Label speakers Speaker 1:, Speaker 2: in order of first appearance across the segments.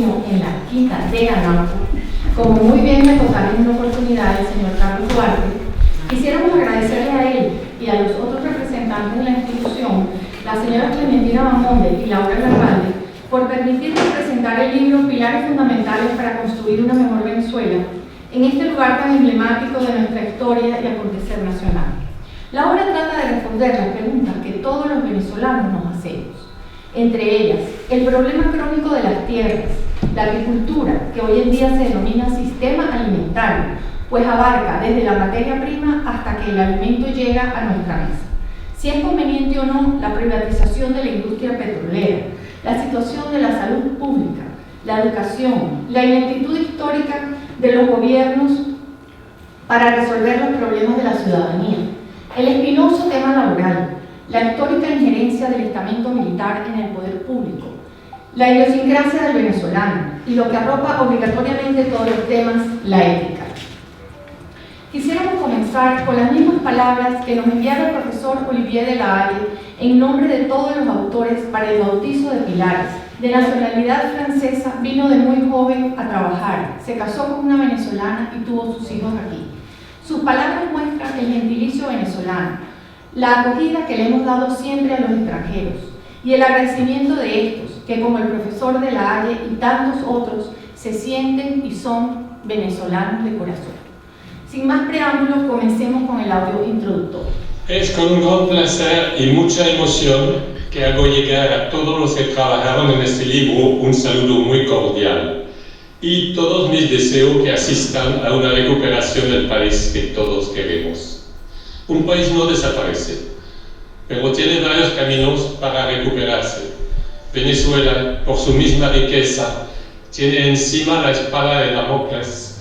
Speaker 1: vecino en la quinta de Anapo, como muy bien me tocará en una oportunidad el señor Carlos Duarte, quisiéramos agradecerle a él y a los otros representantes de la institución, la señora Clementina Bamonde y Laura Larralde, por permitirnos presentar el libro Pilares Fundamentales para Construir una Mejor Venezuela en este lugar tan emblemático de nuestra historia y acontecer nacional. La obra trata de responder las preguntas que todos los venezolanos nos hacemos, entre ellas el problema crónico de las tierras, la agricultura, que hoy en día se denomina sistema alimentario, pues abarca desde la materia prima hasta que el alimento llega a nuestra mesa. Si es conveniente o no la privatización de la industria petrolera, la situación de la salud pública, la educación, la ineptitud histórica de los gobiernos para resolver los problemas de la ciudadanía, el espinoso tema laboral, la histórica injerencia del estamento militar en el poder público, la idiosincrasia del venezolano y lo que arropa obligatoriamente todos los temas, la ética. Quisiéramos comenzar con las mismas palabras que nos enviara el profesor Olivier de la Haye en nombre de todos los autores para el bautizo de Pilares. De nacionalidad francesa, vino de muy joven a trabajar, se casó con una venezolana y tuvo sus hijos aquí. Sus palabras muestran el gentilicio venezolano, la acogida que le hemos dado siempre a los extranjeros y el agradecimiento de estos, que como el profesor de la Haye y tantos otros, se sienten y son venezolanos de corazón. Sin más preámbulos, comencemos con el audio introductor.
Speaker 2: Es con un gran placer y mucha emoción que hago llegar a todos los que trabajaron en este libro un saludo muy cordial y todos mis deseos que asistan a una recuperación del país que todos queremos. Un país no desaparece, pero tiene varios caminos para recuperarse. Venezuela, por su misma riqueza, tiene encima la espada de Damocles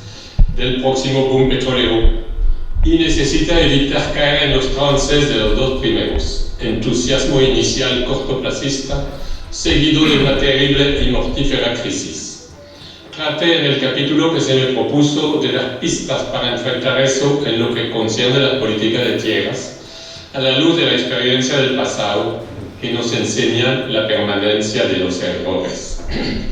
Speaker 2: del próximo boom petrolero y necesita evitar caer en los trances de los dos primeros, entusiasmo inicial cortoplacista, seguido de una terrible y mortífera crisis. Traté en el capítulo que se me propuso de dar pistas para enfrentar eso en lo que concierne a la política de tierras, a la luz de la experiencia del pasado que nos enseña la permanencia de los errores.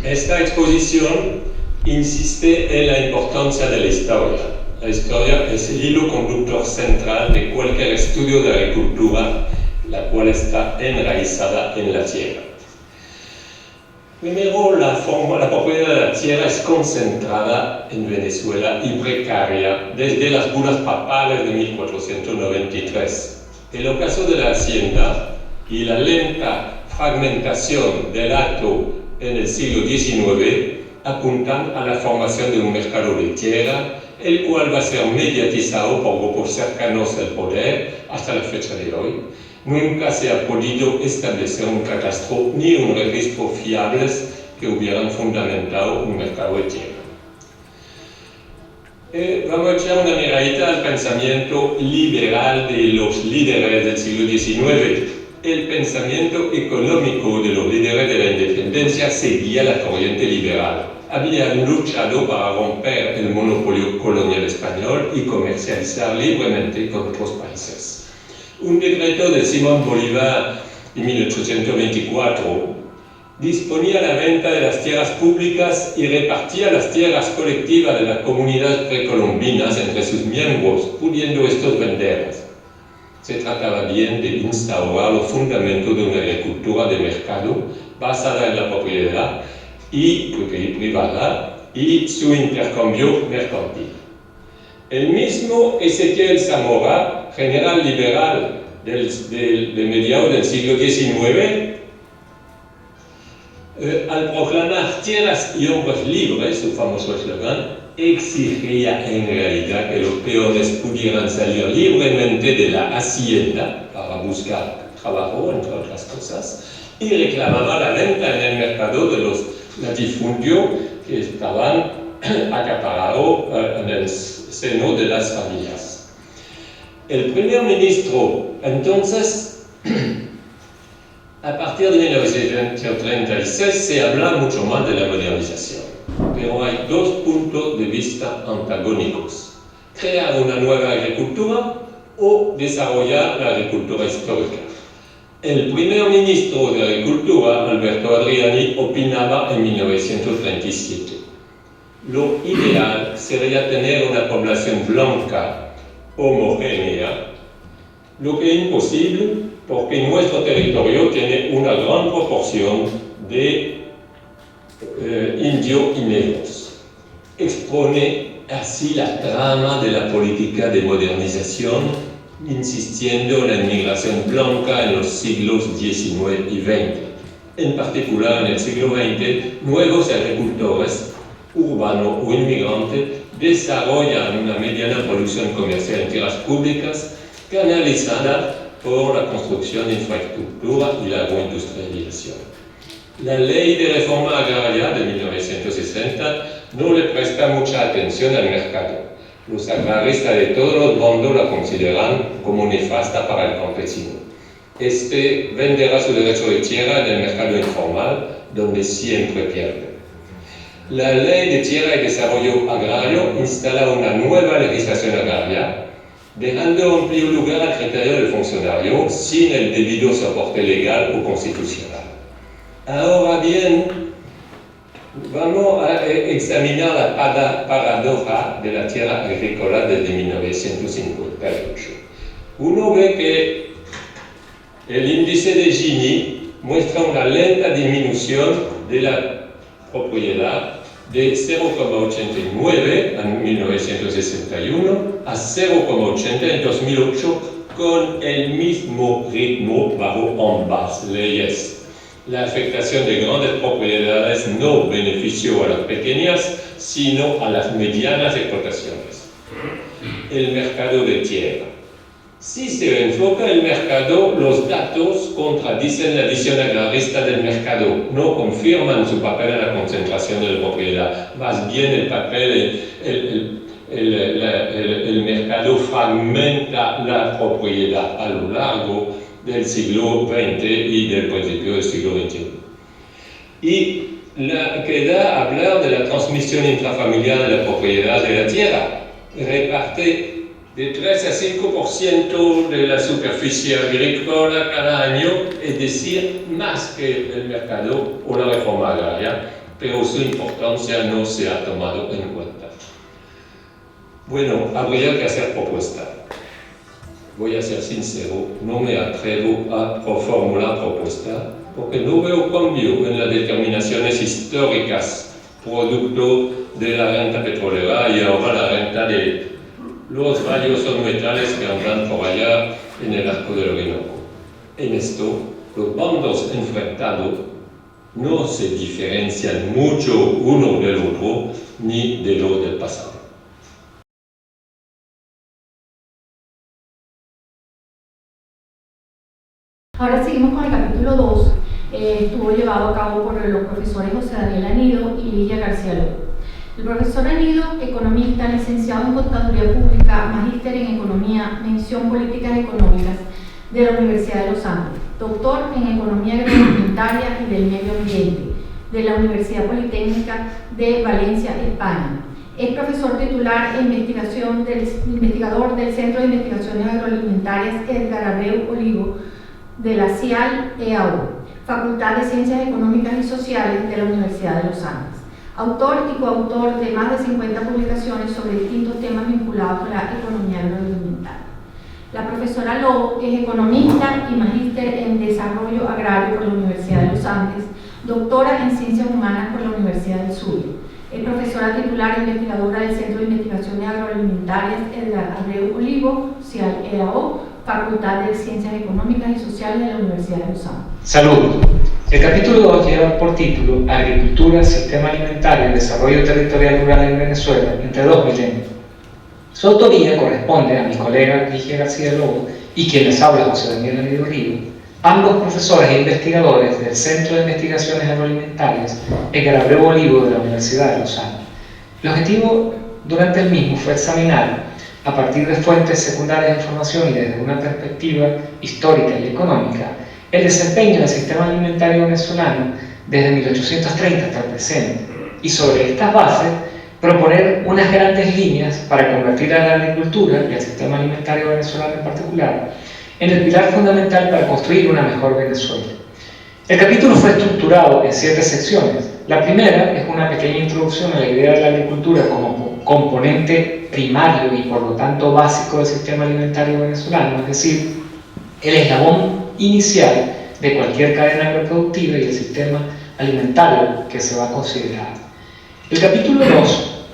Speaker 2: Esta exposición insiste en la importancia de la historia. La historia es el hilo conductor central de cualquier estudio de agricultura, la cual está enraizada en la tierra. Primero, la propiedad de la tierra es concentrada en Venezuela y precaria desde las bulas papales de 1493. El ocaso de la hacienda y la lenta fragmentación del acto en el siglo XIX apuntan a la formación de un mercado de tierra, el cual va a ser mediatizado por grupos cercanos al poder hasta la fecha de hoy. Nunca se ha podido establecer un catastro ni un registro fiables que hubieran fundamentado un mercado de tierra. Vamos a echar una miradita al pensamiento liberal de los líderes del siglo XIX. El pensamiento económico de los líderes de la independencia seguía la corriente liberal. Habían luchado para romper el monopolio colonial español y comercializar libremente con otros países. Un decreto de Simón Bolívar de 1824 disponía la venta de las tierras públicas y repartía las tierras colectivas de las comunidades precolombinas entre sus miembros, pudiendo estos venderlas. Se trataba bien de instaurar los fundamentos de una agricultura de mercado basada en la propiedad y privada y su intercambio mercantil. El mismo Ezequiel Zamora, general liberal de mediados del siglo XIX, al proclamar tierras y hombres libres, su famoso eslogan, exigía en realidad que los peones pudieran salir libremente de la hacienda para buscar trabajo, entre otras cosas, y reclamaba la venta en el mercado de los latifundios que estaban acaparados en el seno de las familias. El primer ministro, entonces, a partir de 1936 se habla mucho más de la modernización, pero hay dos puntos de vista antagónicos: crear una nueva agricultura o desarrollar la agricultura histórica. El primer ministro de Agricultura, Alberto Adriani, opinaba en 1937. Lo ideal sería tener una población blanca, homogénea, lo que es imposible porque nuestro territorio tiene una gran proporción de indios y negros. Expone así la trama de la política de modernización, insistiendo en la inmigración blanca en los siglos XIX y XX. En particular, en el siglo XX, nuevos agricultores, urbanos o inmigrantes, desarrollan una mediana producción comercial en tierras públicas, canalizada por la construcción de infraestructura y la agroindustrialización. La Ley de Reforma Agraria de 1960 no le presta mucha atención al mercado. Los agraristas de todos los bandos la consideran como nefasta para el campesino. Este venderá su derecho de tierra en el mercado informal, donde siempre pierde. La Ley de Tierra y Desarrollo Agrario instala una nueva legislación agraria, dejando amplio lugar al criterio del funcionario sin el debido soporte legal o constitucional. Ahora bien, vamos a examinar la paradoja de la tierra agrícola desde 1958. Uno ve que el índice de Gini muestra una lenta disminución de la propiedad de 0,89 en 1961 a 0,80 en 2008 con el mismo ritmo bajo ambas leyes. La afectación de grandes propiedades no benefició a las pequeñas, sino a las medianas explotaciones. El mercado de tierra. Si se enfoca el mercado, los datos contradicen la visión agrarista del mercado, no confirman su papel en la concentración de la propiedad, más bien el papel, el mercado fragmenta la propiedad a lo largo del siglo XX y del principio del siglo XXI. Y queda hablar de la transmisión intrafamiliar de la propiedad de la tierra. Reparte de 3 a 5% de la superficie agrícola cada año, es decir, más que el mercado o la reforma agraria, pero su importancia no se ha tomado en cuenta. Bueno, habría que hacer propuestas. Voy a ser sincero, no me atrevo a formular propuestas porque no veo cambio en las determinaciones históricas, producto de la renta petrolera y ahora la renta de los valiosos metales que andan por allá en el arco del Orinoco. En esto, los bandos enfrentados no se diferencian mucho uno del otro ni de los del pasado.
Speaker 1: Ahora seguimos con el capítulo 2. Estuvo llevado a cabo por los profesores José Daniel Anido y Ligia García Lobo. El profesor Anido, economista, licenciado en Contaduría Pública, magíster en Economía, mención Políticas Económicas de la Universidad de los Andes, doctor en Economía Agroalimentaria y del Medio Ambiente de la Universidad Politécnica de Valencia, España. Es profesor titular e investigador del Centro de Investigaciones Agroalimentarias Edgar Abreu Olivo de la CIAL-EAO, Facultad de Ciencias Económicas y Sociales de la Universidad de los Andes. Autor y coautor de más de 50 publicaciones sobre distintos temas vinculados con la economía agroalimentaria. La profesora Lobo es economista y magíster en Desarrollo Agrario por la Universidad de los Andes, doctora en Ciencias Humanas por la Universidad del Zulia. Es profesora titular e investigadora del Centro de Investigaciones Agroalimentarias Edgar Abreu Olivo, CIAL-EAO, Facultad de Ciencias Económicas y Sociales de la Universidad de los Andes.
Speaker 3: Saludos. El capítulo 2 lleva por título Agricultura, Sistema Alimentario y Desarrollo Territorial Rural en Venezuela entre dos milenios. Su autoría corresponde a mi colega Ligia García Lobo y quien les habla José Daniel Anido Río, ambos profesores e investigadores del Centro de Investigaciones Agroalimentarias Edgar Abreu Olivo de la Universidad de los Andes. El objetivo durante el mismo fue examinar, a partir de fuentes secundarias de información y desde una perspectiva histórica y económica, el desempeño del sistema alimentario venezolano desde 1830 hasta el presente, y sobre estas bases proponer unas grandes líneas para convertir a la agricultura y al sistema alimentario venezolano en particular en el pilar fundamental para construir una mejor Venezuela. El capítulo fue estructurado en 7 secciones. La primera es una pequeña introducción a la idea de la agricultura como componente primario y por lo tanto básico del sistema alimentario venezolano, es decir, el eslabón inicial de cualquier cadena agroproductiva y el sistema alimentario que se va a considerar. El capítulo 2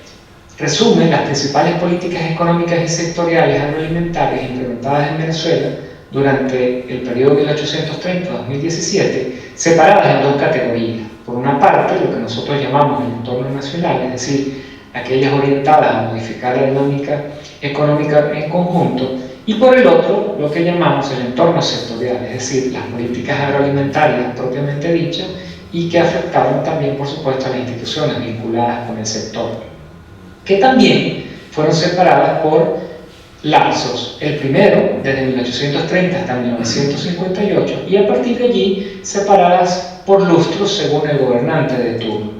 Speaker 3: resume las principales políticas económicas y sectoriales agroalimentarias implementadas en Venezuela durante el periodo 1830-2017, separadas en 2 categorías. Por una parte, lo que nosotros llamamos el entorno nacional, es decir, aquellas orientadas a modificar la dinámica económica en conjunto, y por el otro, lo que llamamos el entorno sectorial, es decir, las políticas agroalimentarias propiamente dichas y que afectaban también, por supuesto, a las instituciones vinculadas con el sector, que también fueron separadas por lapsos. El primero, desde 1830 hasta 1958, y a partir de allí separadas por lustros según el gobernante de turno.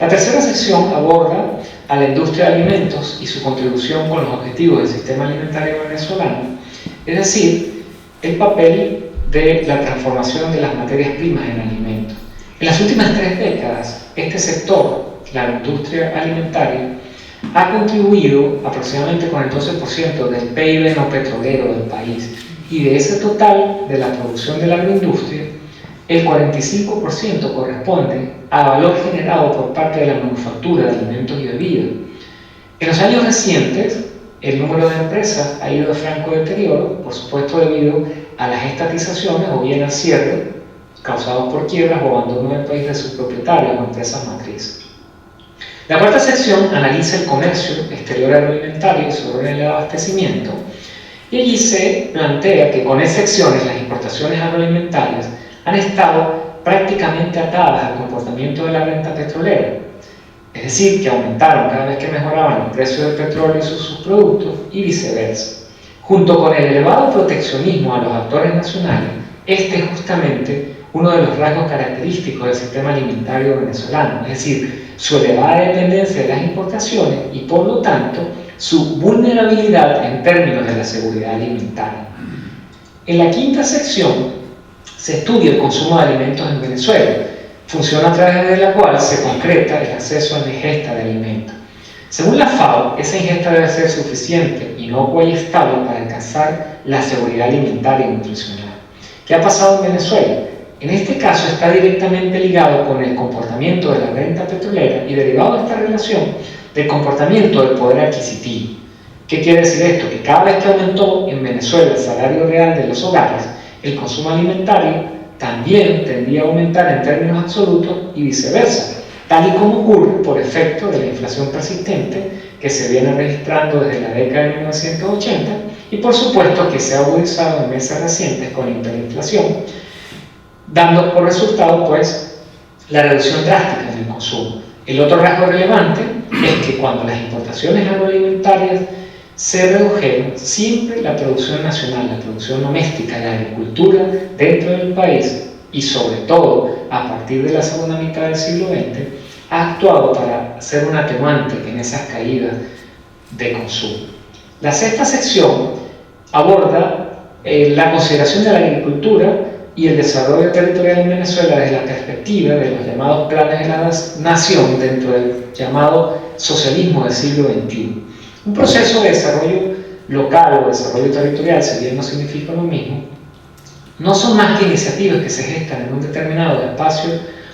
Speaker 3: La tercera sección aborda a la industria de alimentos y su contribución con los objetivos del sistema alimentario venezolano, es decir, el papel de la transformación de las materias primas en alimentos. En las últimas 3 décadas, este sector, la industria alimentaria, ha contribuido aproximadamente con el 12% del PIB no petrolero del país, y de ese total de la producción de la agroindustria, el 45% corresponde a valor generado por parte de la manufactura de alimentos y bebidas. En los años recientes, el número de empresas ha ido de franco deterioro, por supuesto debido a las estatizaciones o bien al cierre causados por quiebras o abandono del país de sus propietarios o empresas matrices. La cuarta sección analiza el comercio exterior agroalimentario y su orden de abastecimiento, y allí se plantea que con excepciones las importaciones agroalimentarias han estado prácticamente atadas al comportamiento de la renta petrolera, es decir, que aumentaron cada vez que mejoraban los precios del petróleo y sus subproductos y viceversa. Junto con el elevado proteccionismo a los actores nacionales, este es justamente uno de los rasgos característicos del sistema alimentario venezolano, es decir, su elevada dependencia de las importaciones y por lo tanto su vulnerabilidad en términos de la seguridad alimentaria. En la quinta sección se estudia el consumo de alimentos en Venezuela, función a través de la cual se concreta el acceso a la ingesta de alimentos. Según la FAO, esa ingesta debe ser suficiente, inocua y estable para alcanzar la seguridad alimentaria y nutricional. ¿Qué ha pasado en Venezuela? En este caso está directamente ligado con el comportamiento de la renta petrolera y derivado de esta relación del comportamiento del poder adquisitivo. ¿Qué quiere decir esto? Que cada vez que aumentó en Venezuela el salario real de los hogares, el consumo alimentario también tendía a aumentar en términos absolutos y viceversa, tal y como ocurre por efecto de la inflación persistente que se viene registrando desde la década de 1980 y por supuesto que se ha agudizado en meses recientes con la hiperinflación, dando por resultado pues la reducción drástica en el consumo. El otro rasgo relevante es que cuando las importaciones agroalimentarias se redujeron, siempre la producción nacional, la producción doméstica, la agricultura dentro del país y sobre todo a partir de la segunda mitad del siglo XX ha actuado para ser un atenuante en esas caídas de consumo. La sexta sección aborda la consideración de la agricultura y el desarrollo territorial en Venezuela desde la perspectiva de los llamados planes de la nación dentro del llamado socialismo del siglo XXI. Un proceso de desarrollo local o desarrollo territorial, si bien no significa lo mismo, no son más que iniciativas que se gestan en un determinado espacio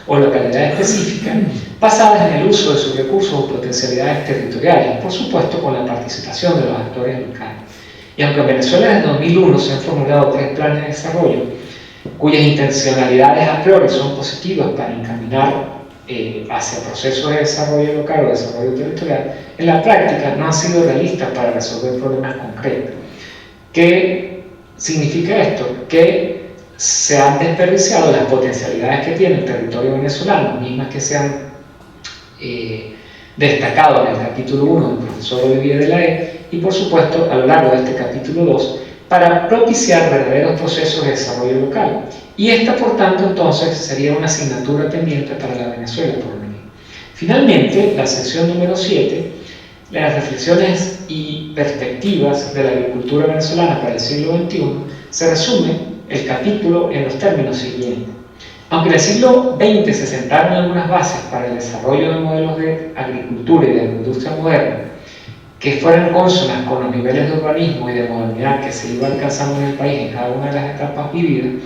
Speaker 3: o localidad específica, basadas en el uso de sus recursos o potencialidades territoriales, por supuesto con la participación de los actores locales. Y aunque en Venezuela desde 2001 se han formulado 3 planes de desarrollo, cuyas intencionalidades a priori son positivas para encaminar hacia procesos de desarrollo local o desarrollo territorial, en la práctica no han sido realistas para resolver problemas concretos. ¿Qué significa esto? Que se han desperdiciado las potencialidades que tiene el territorio venezolano, mismas que se han destacado en el capítulo 1 del profesor Olivier de la E, y por supuesto a lo largo de este capítulo 2, para propiciar verdaderos procesos de desarrollo local. Y esta, por tanto, entonces sería una asignatura pendiente para la Venezuela por venir. Finalmente, la sección número 7 las reflexiones y perspectivas de la agricultura venezolana para el siglo XXI, se resume el capítulo en los términos siguientes. Aunque en el siglo XX se sentaron algunas bases para el desarrollo de modelos de agricultura y de industria moderna que fueran consonas con los niveles de urbanismo y de modernidad que se iba alcanzando en el país en cada una de las etapas vividas,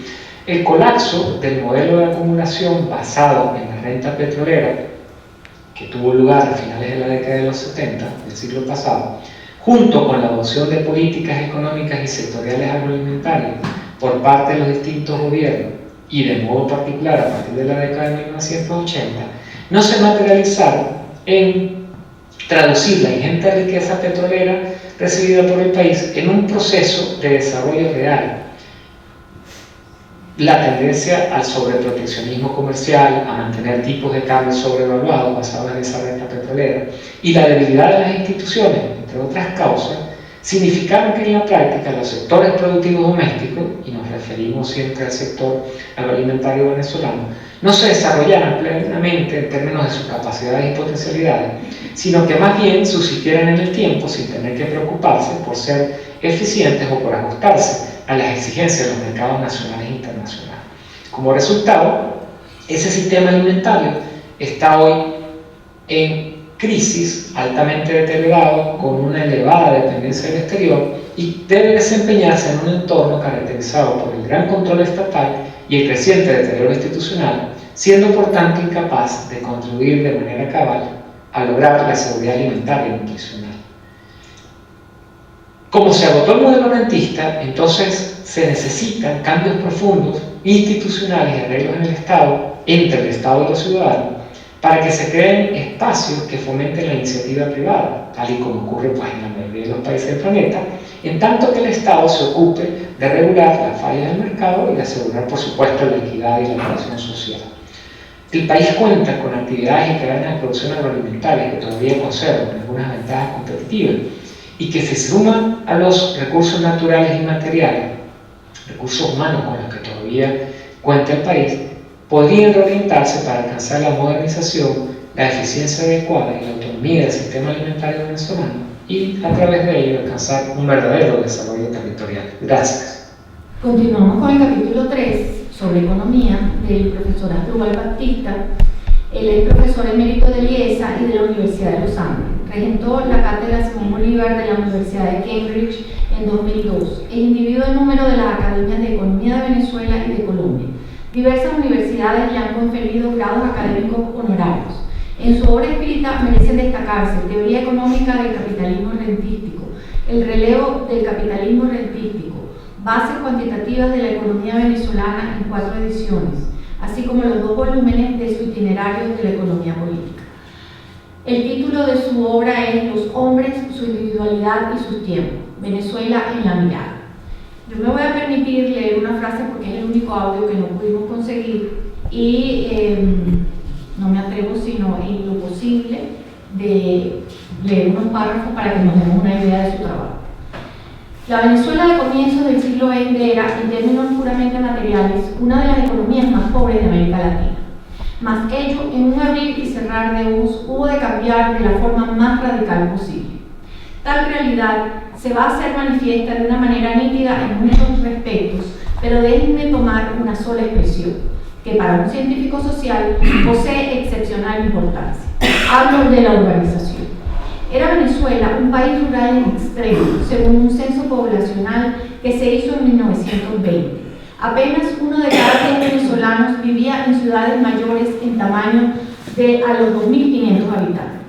Speaker 3: el colapso del modelo de acumulación basado en la renta petrolera, que tuvo lugar a finales de la década de los 70 del siglo pasado, junto con la adopción de políticas económicas y sectoriales agroalimentarias por parte de los distintos gobiernos, y de modo particular a partir de la década de 1980, no se materializaron en traducir la ingente riqueza petrolera recibida por el país en un proceso de desarrollo real. La tendencia al sobreproteccionismo comercial, a mantener tipos de cambio sobrevaluados basados en esa renta petrolera, y la debilidad de las instituciones, entre otras causas, significaron que en la práctica los sectores productivos domésticos, y nos referimos siempre al sector agroalimentario venezolano, no se desarrollaran plenamente en términos de sus capacidades y potencialidades, sino que más bien subsistieran en el tiempo sin tener que preocuparse por ser eficientes o por ajustarse a las exigencias de los mercados nacionales e internacionales. Como resultado, ese sistema alimentario está hoy en crisis, altamente deteriorado, con una elevada dependencia del exterior, y debe desempeñarse en un entorno caracterizado por el gran control estatal y el creciente deterioro institucional, siendo por tanto incapaz de contribuir de manera cabal a lograr la seguridad alimentaria y nutricional. Como se agotó el modelo rentista, entonces se necesitan cambios profundos, institucionales y arreglos en el Estado, entre el Estado y los ciudadanos, para que se creen espacios que fomenten la iniciativa privada, tal y como ocurre en la mayoría de los países del planeta, en tanto que el Estado se ocupe de regular las fallas del mercado y de asegurar, por supuesto, la equidad y la cohesión social. El país cuenta con actividades y cadenas de producción agroalimentaria que todavía conservan algunas ventajas competitivas y que se suman a los recursos naturales y materiales, recursos humanos con los que todavía cuenta el país, podrían reorientarse para alcanzar la modernización, la eficiencia adecuada y la autonomía del sistema alimentario venezolano y a través de ello alcanzar un verdadero desarrollo territorial. Gracias.
Speaker 1: Continuamos con el capítulo 3 sobre economía del profesor Asdrúbal Baptista. Él es profesor emérito de IESA y de la Universidad de los Andes. Regentó la cátedra Simón Bolívar de la Universidad de Cambridge en 2002. Es individuo de número de las Academias de Economía de Venezuela y de Colombia. Diversas universidades le han conferido grados académicos honorarios. En su obra escrita merecen destacarse Teoría económica del capitalismo rentístico, El relevo del capitalismo rentístico, Bases cuantitativas de la economía venezolana en 4 ediciones, así como los 2 volúmenes de su itinerario de la economía política. El título de su obra es Los hombres, su individualidad y sus tiempos, Venezuela en la mirada. Yo me voy a permitir leer una frase porque es el único audio que no pudimos conseguir y no me atrevo sino en lo posible de leer unos párrafos para que nos demos una idea de su trabajo. La Venezuela de comienzos del siglo XX era, en términos puramente materiales, una de las economías más pobres de América Latina. Mas ello, en un abrir y cerrar de ojos, hubo de cambiar de la forma más radical posible. Tal realidad se va a hacer manifiesta de una manera nítida en muchos respectos, pero déjenme tomar una sola expresión, que para un científico social posee excepcional importancia. Hablo de la urbanización. Era Venezuela un país rural en extremo, según un censo poblacional que se hizo en 1920. Apenas 1 de cada 10 venezolanos vivía en ciudades mayores en tamaño de a los 2.500 habitantes.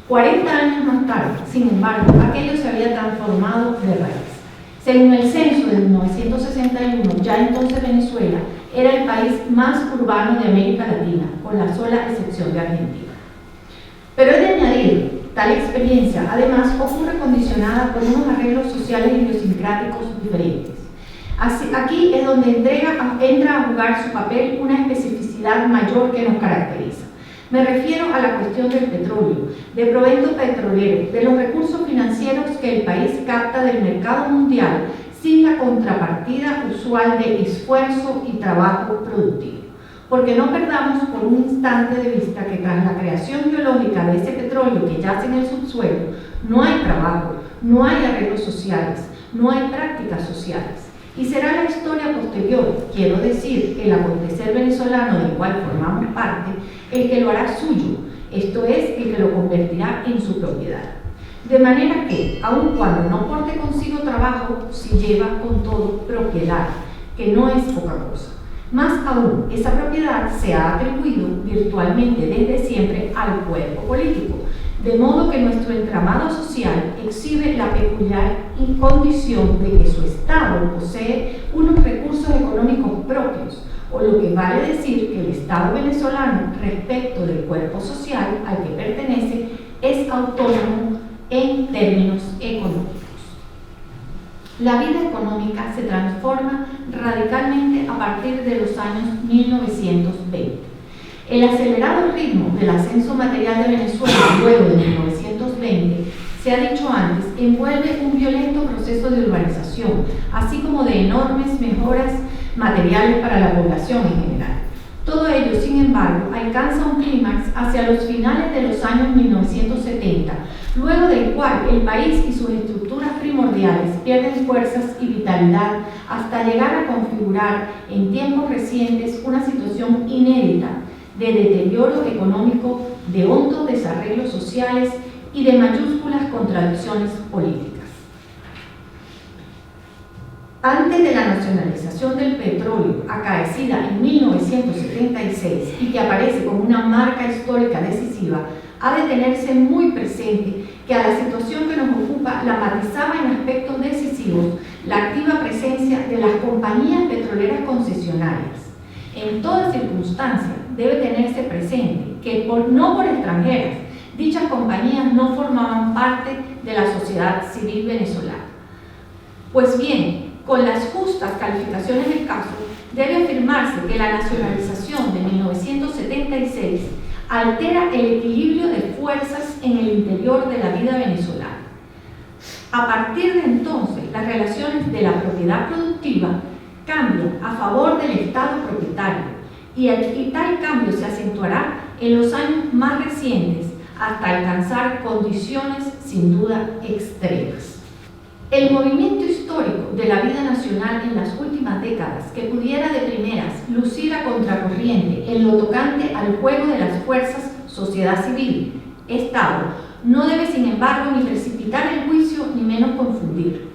Speaker 1: 40 años más tarde, sin embargo, aquello se había transformado de raíz. Según el censo de 1961, ya entonces Venezuela era el país más urbano de América Latina, con la sola excepción de Argentina. Pero he de añadir, tal experiencia además ocurre condicionada por unos arreglos sociales y idiosincráticos diferentes. Aquí es donde entra a jugar su papel una especificidad mayor que nos caracteriza. Me refiero a la cuestión del petróleo, de provento petrolero, de los recursos financieros que el país capta del mercado mundial sin la contrapartida usual de esfuerzo y trabajo productivo. Porque no perdamos por un instante de vista que tras la creación biológica de ese petróleo que yace en el subsuelo, no hay trabajo, no hay arreglos sociales, no hay prácticas sociales. Y será la historia posterior, quiero decir, el acontecer venezolano del cual formamos parte, el que lo hará suyo, esto es, el que lo convertirá en su propiedad. De manera que, aun cuando no porte consigo trabajo, si lleva con todo propiedad, que no es poca cosa. Más aún, esa propiedad se ha atribuido virtualmente desde siempre al cuerpo político, de modo que nuestro entramado social exhibe la peculiar condición de que su Estado posee unos recursos económicos propios, o lo que vale decir que el Estado venezolano respecto del cuerpo social al que pertenece es autónomo en términos económicos. La vida económica se transforma radicalmente a partir de los años 1920. El acelerado ritmo del ascenso material de Venezuela luego de 1920, se ha dicho antes, envuelve un violento proceso de urbanización, así como de enormes mejoras materiales para la población en general. Todo ello, sin embargo, alcanza un clímax hacia los finales de los años 1970, luego del cual el país y sus estructuras primordiales pierden fuerzas y vitalidad hasta llegar a configurar en tiempos recientes una situación inédita de deterioro económico, de hondos desarreglos sociales y de mayúsculas contradicciones políticas. Antes de la nacionalización del petróleo, acaecida en 1976 y que aparece como una marca histórica decisiva, ha de tenerse muy presente que a la situación que nos ocupa la matizaba en aspectos decisivos la activa presencia de las compañías petroleras concesionarias. En toda circunstancia debe tenerse presente que no por extranjeras, dichas compañías no formaban parte de la sociedad civil venezolana. Pues bien, con las justas calificaciones del caso, debe afirmarse que la nacionalización de 1976 altera el equilibrio de fuerzas en el interior de la vida venezolana. A partir de entonces, las relaciones de la propiedad productiva cambian a favor del Estado propietario y tal cambio se acentuará en los años más recientes hasta alcanzar condiciones sin duda extremas. El movimiento histórico de la vida nacional en las últimas décadas, que pudiera de primeras lucir a contracorriente en lo tocante al juego de las fuerzas sociedad civil, Estado, no debe sin embargo ni precipitar el juicio ni menos confundirlo.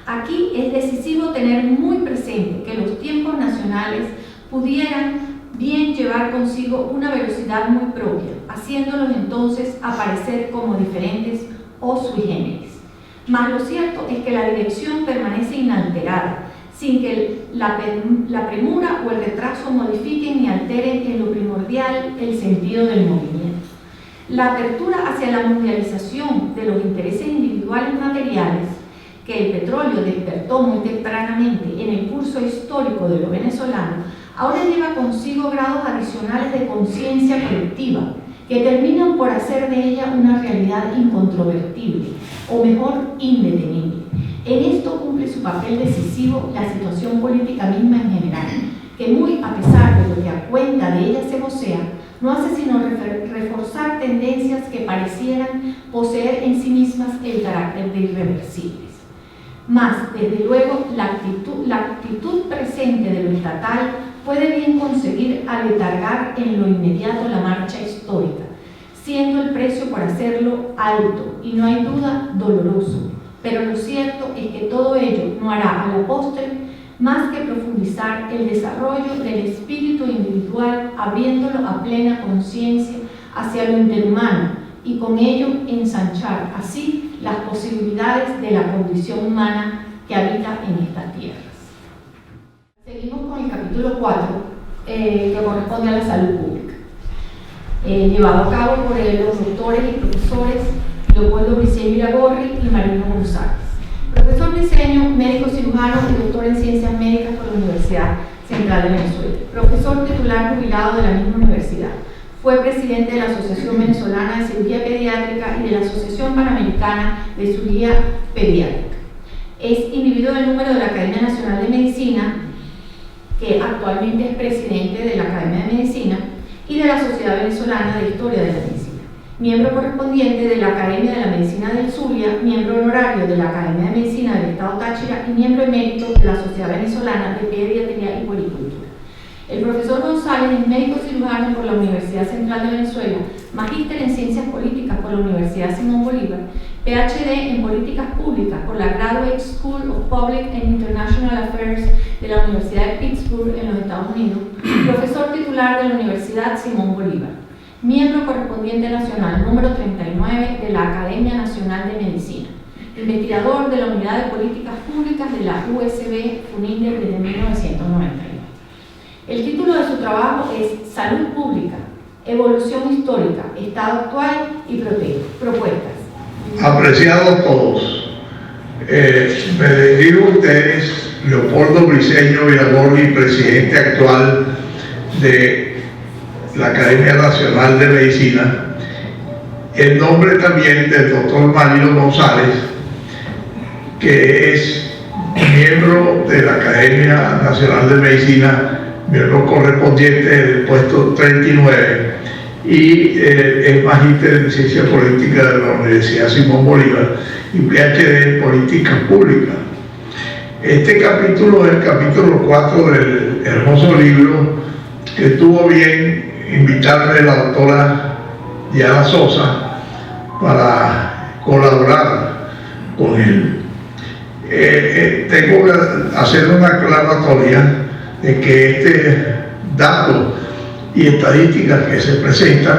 Speaker 1: Aquí es decisivo tener muy presente que los tiempos nacionales pudieran bien llevar consigo una velocidad muy propia, haciéndolos entonces aparecer como diferentes o sui generis. Mas lo cierto es que la dirección permanece inalterada, sin que la premura o el retraso modifiquen ni alteren en lo primordial el sentido del movimiento. La apertura hacia la mundialización de los intereses individuales materiales, que el petróleo despertó muy tempranamente en el curso histórico de lo venezolano, ahora lleva consigo grados adicionales de conciencia colectiva, que terminan por hacer de ella una realidad incontrovertible, o mejor, indetenible. En esto cumple su papel decisivo la situación política misma en general, que muy a pesar de lo que a cuenta de ella se vocea, no hace sino reforzar tendencias que parecieran poseer en sí mismas el carácter de irreversibles. Mas, desde luego, la actitud presente de lo estatal puede bien conseguir aletargar en lo inmediato la marcha histórica, siendo el precio por hacerlo alto y no hay duda doloroso, pero lo cierto es que todo ello no hará a la postre más que profundizar el desarrollo del espíritu individual, abriéndolo a plena conciencia hacia lo interhumano y con ello ensanchar así las posibilidades de la condición humana que habita en estas tierras. Seguimos con el capítulo 4, que corresponde a la salud pública, llevado a cabo por los doctores y profesores Leopoldo Briceño Iragorri y Marino González. Profesor Briceño, médico cirujano y doctor en ciencias médicas por la Universidad Central de Venezuela. Profesor titular jubilado de la misma universidad. Fue presidente de la Asociación Venezolana de Cirugía Pediátrica y de la Asociación Panamericana de Cirugía Pediátrica. Es individuo del número de la Academia Nacional de Medicina, que actualmente es presidente de la Academia de Medicina y de la Sociedad Venezolana de Historia de la Medicina. miembro correspondiente de la Academia de la Medicina del Zulia, miembro honorario de la Academia de Medicina del Estado Táchira y miembro emérito de la Sociedad Venezolana de Pediatría y Puericultura. El profesor González es médico cirujano por la Universidad Central de Venezuela, magíster en Ciencias Políticas por la Universidad Simón Bolívar, PhD en Políticas Públicas por la Graduate School of Public and International Affairs de la Universidad de Pittsburgh en los Estados Unidos, profesor titular de la Universidad Simón Bolívar, miembro correspondiente nacional número 39 de la Academia Nacional de Medicina, investigador de la Unidad de Políticas Públicas de la USB FUNINDE desde 1991. El título de su trabajo es Salud Pública, Evolución Histórica, Estado Actual y Propuestas.
Speaker 4: Apreciados todos, me dirijo a ustedes, Leopoldo Briceño Villagorri, presidente actual de la Academia Nacional de Medicina, en nombre también del doctor Mario González, que es miembro de la Academia Nacional de Medicina, miembro correspondiente del puesto 39, y es magíster en Ciencia Política de la Universidad Simón Bolívar y PhD en Políticas Públicas. Este capítulo es el capítulo 4 del hermoso libro que tuvo bien invitarme la doctora Diana Sosa para colaborar con él. Tengo que hacer una aclaratoria de que este dato y estadísticas que se presentan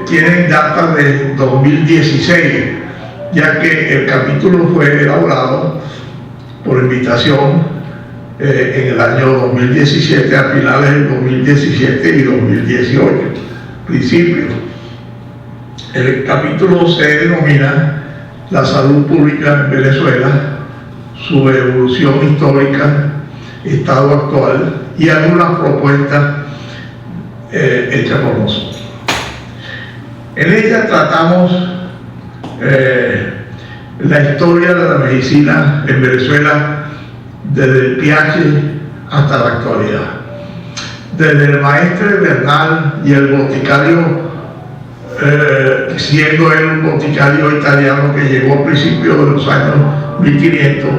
Speaker 4: tienen data de 2016, ya que el capítulo fue elaborado por invitación en el año 2017, a finales del 2017 y 2018, principio. El capítulo se denomina La salud pública en Venezuela, su evolución histórica, estado actual y algunas propuestas hechas por nosotros. En ella tratamos la historia de la medicina en Venezuela desde el Piache hasta la actualidad, desde el maestre Bernal y el boticario, siendo él un boticario italiano que llegó a principios de los años 1500,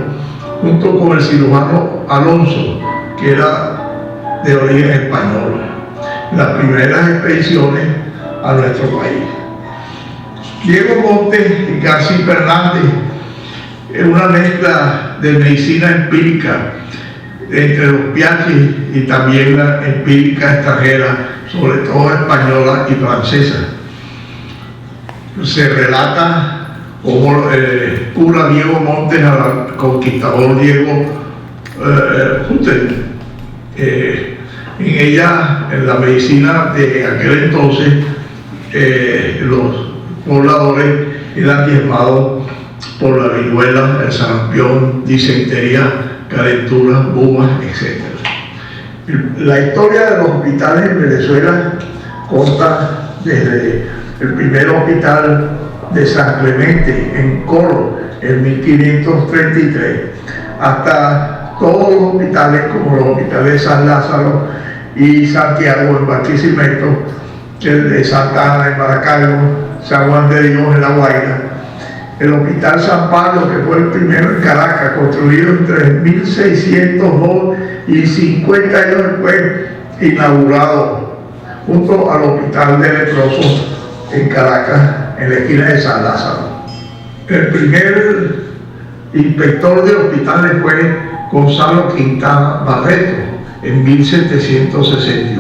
Speaker 4: junto con el cirujano Alonso, que era de origen español, las primeras expediciones a nuestro país. Diego Montes y García Fernández es una mezcla de medicina empírica entre los Piaches y también la empírica extranjera, sobre todo española y francesa. Se relata como cura Diego Montes al conquistador Diego Hutten. En ella, en la medicina de aquel entonces, los pobladores eran diezmados por la viruela, el sarampión, disentería, calentura, bumas, etc. La historia de los hospitales en Venezuela consta desde el primer hospital de San Clemente en Coro en 1533 hasta todos los hospitales como los hospitales de San Lázaro y Santiago en Barquisimeto, el de Santa Ana en Maracaibo, San Juan de Dios en La Guaira, el Hospital San Pablo, que fue el primero en Caracas, construido entre 1602 y 50 años después inaugurado, junto al Hospital de Leprosos en Caracas, en la esquina de San Lázaro. El primer inspector de hospitales fue Gonzalo Quintana Barreto en 1768.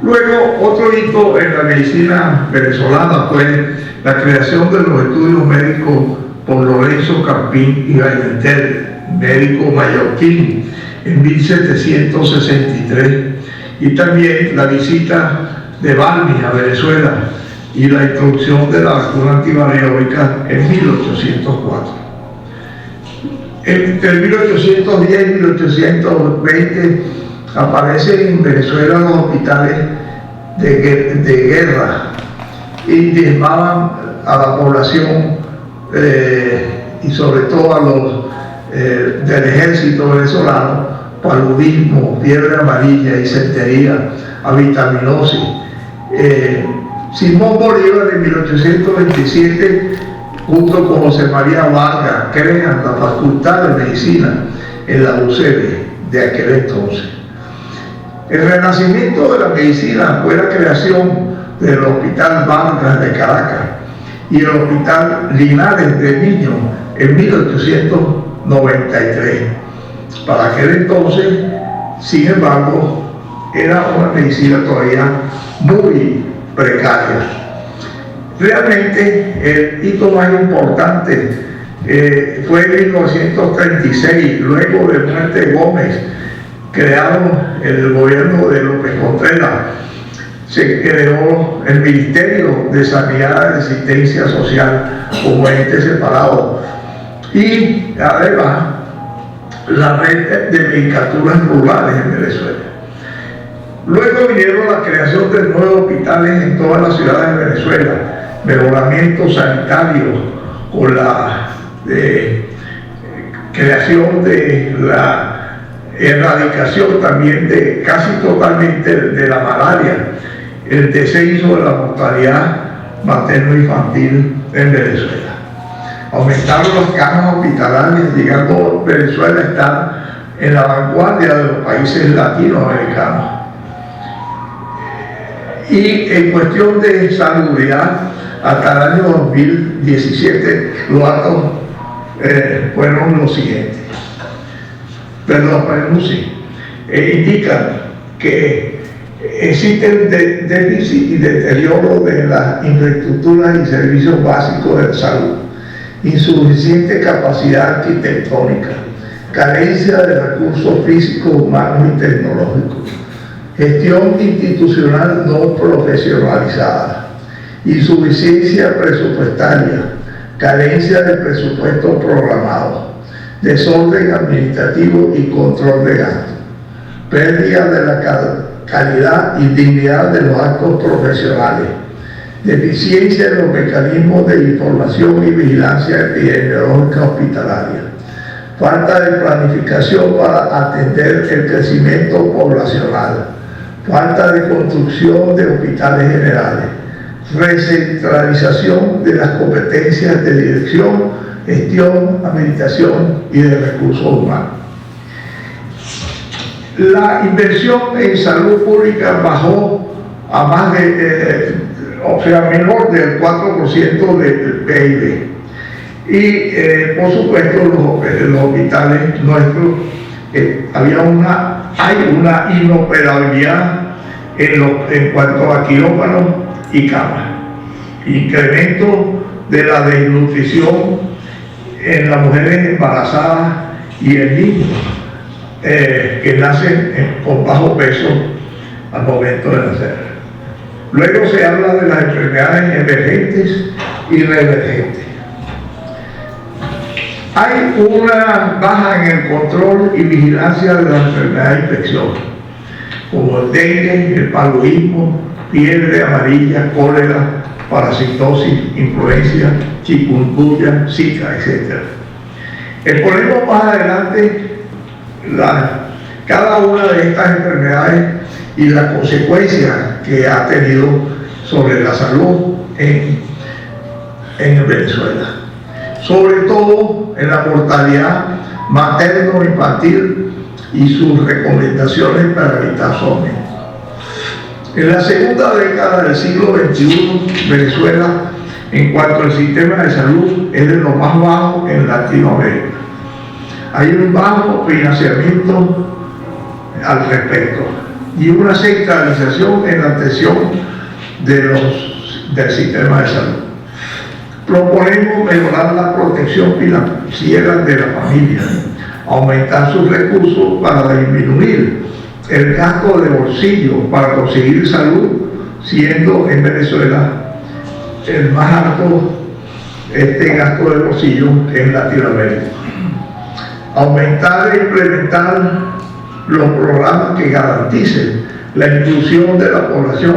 Speaker 4: Luego, otro hito en la medicina venezolana fue la creación de los estudios médicos por Lorenzo Campín y Gaimentel, médico mallorquín, en 1763, y también la visita de Balmis a Venezuela y la introducción de la vacuna antimareólica en 1804. Entre 1810 y 1820 aparecen en Venezuela los hospitales de guerra y diezmaban a la población y sobre todo a los del ejército venezolano, paludismo, fiebre amarilla, disentería, avitaminosis, Simón Bolívar en 1827, junto con José María Vargas, crean la Facultad de Medicina en la UCB de aquel entonces. El renacimiento de la medicina fue la creación del Hospital Vargas de Caracas y el Hospital Linares de Niños en 1893. Para aquel entonces, sin embargo, era una medicina todavía muy precaria. Realmente el hito más importante fue en 1936, luego de muerte de Gómez, creado el gobierno de López Contreras. Se creó el Ministerio de Sanidad y Asistencia Social como ente separado, y además la red de medicaturas rurales en Venezuela. Luego vinieron la creación de nuevos hospitales en todas las ciudades de Venezuela, mejoramiento sanitario con la creación de la erradicación también de casi totalmente de la malaria, el descenso de la mortalidad materno-infantil en Venezuela. Aumentaron las camas hospitalarias, llegando Venezuela a estar en la vanguardia de los países latinoamericanos. Y en cuestión de salubridad, hasta el año 2017, los datos fueron los siguientes. Indican que existe déficit y deterioro de las infraestructuras y servicios básicos de salud, insuficiente capacidad arquitectónica, carencia de recursos físicos, humanos y tecnológicos, gestión institucional no profesionalizada, insuficiencia presupuestaria, carencia de presupuesto programado, desorden administrativo y control de gastos, pérdida de la calidad y dignidad de los actos profesionales, deficiencia en los mecanismos de información y vigilancia epidemiológica hospitalaria, falta de planificación para atender el crecimiento poblacional, falta de construcción de hospitales generales, recentralización de las competencias de dirección, gestión, administración y de recursos humanos. La inversión en salud pública bajó a más menor del 4% del PIB. Y por supuesto los hospitales nuestros, hay una inoperabilidad en cuanto a quirófanos y camas. Incremento de la desnutrición en las mujeres embarazadas y en niños que nacen con bajo peso al momento de nacer. Luego se habla de las enfermedades emergentes y reemergentes. Hay una baja en el control y vigilancia de las enfermedades infecciosas, como el dengue, el paludismo, fiebre amarilla, cólera, parasitosis, influenza, chikungunya, zika, etc. Exponemos más adelante cada una de estas enfermedades y las consecuencias que ha tenido sobre la salud en Venezuela, sobre todo en la mortalidad materno-infantil y sus recomendaciones para evitar su aumento. En la segunda década del siglo XXI, Venezuela, en cuanto al sistema de salud, es de lo más bajo en Latinoamérica. Hay un bajo financiamiento al respecto y una centralización en la atención del sistema de salud. Proponemos mejorar la protección financiera de la familia, aumentar sus recursos para disminuir el gasto de bolsillo para conseguir salud, siendo en Venezuela el más alto gasto de bolsillo en Latinoamérica. Aumentar e implementar los programas que garanticen la inclusión de la población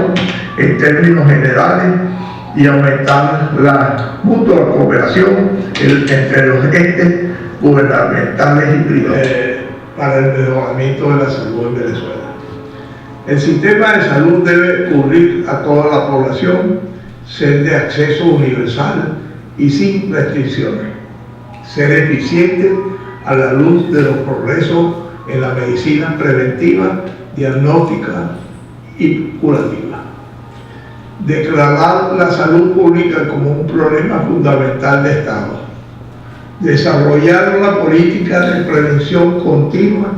Speaker 4: en términos generales y aumentar la mutua cooperación entre los entes gubernamentales y privados para el mejoramiento de la salud en Venezuela. El sistema de salud debe cubrir a toda la población, ser de acceso universal y sin restricciones, ser eficiente a la luz de los progresos en la medicina preventiva, diagnóstica y curativa. Declarar la salud pública como un problema fundamental de Estado. Desarrollar una política de prevención continua,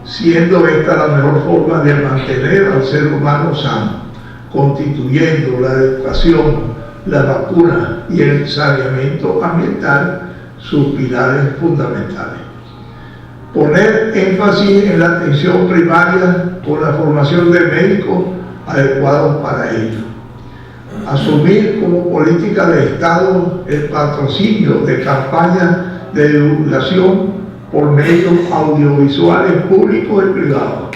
Speaker 4: siendo esta la mejor forma de mantener al ser humano sano, constituyendo la educación, la vacuna y el saneamiento ambiental sus pilares fundamentales. Poner énfasis en la atención primaria con la formación de médicos adecuados para ello. Asumir como política de Estado el patrocinio de campañas de divulgación por medios audiovisuales públicos y privados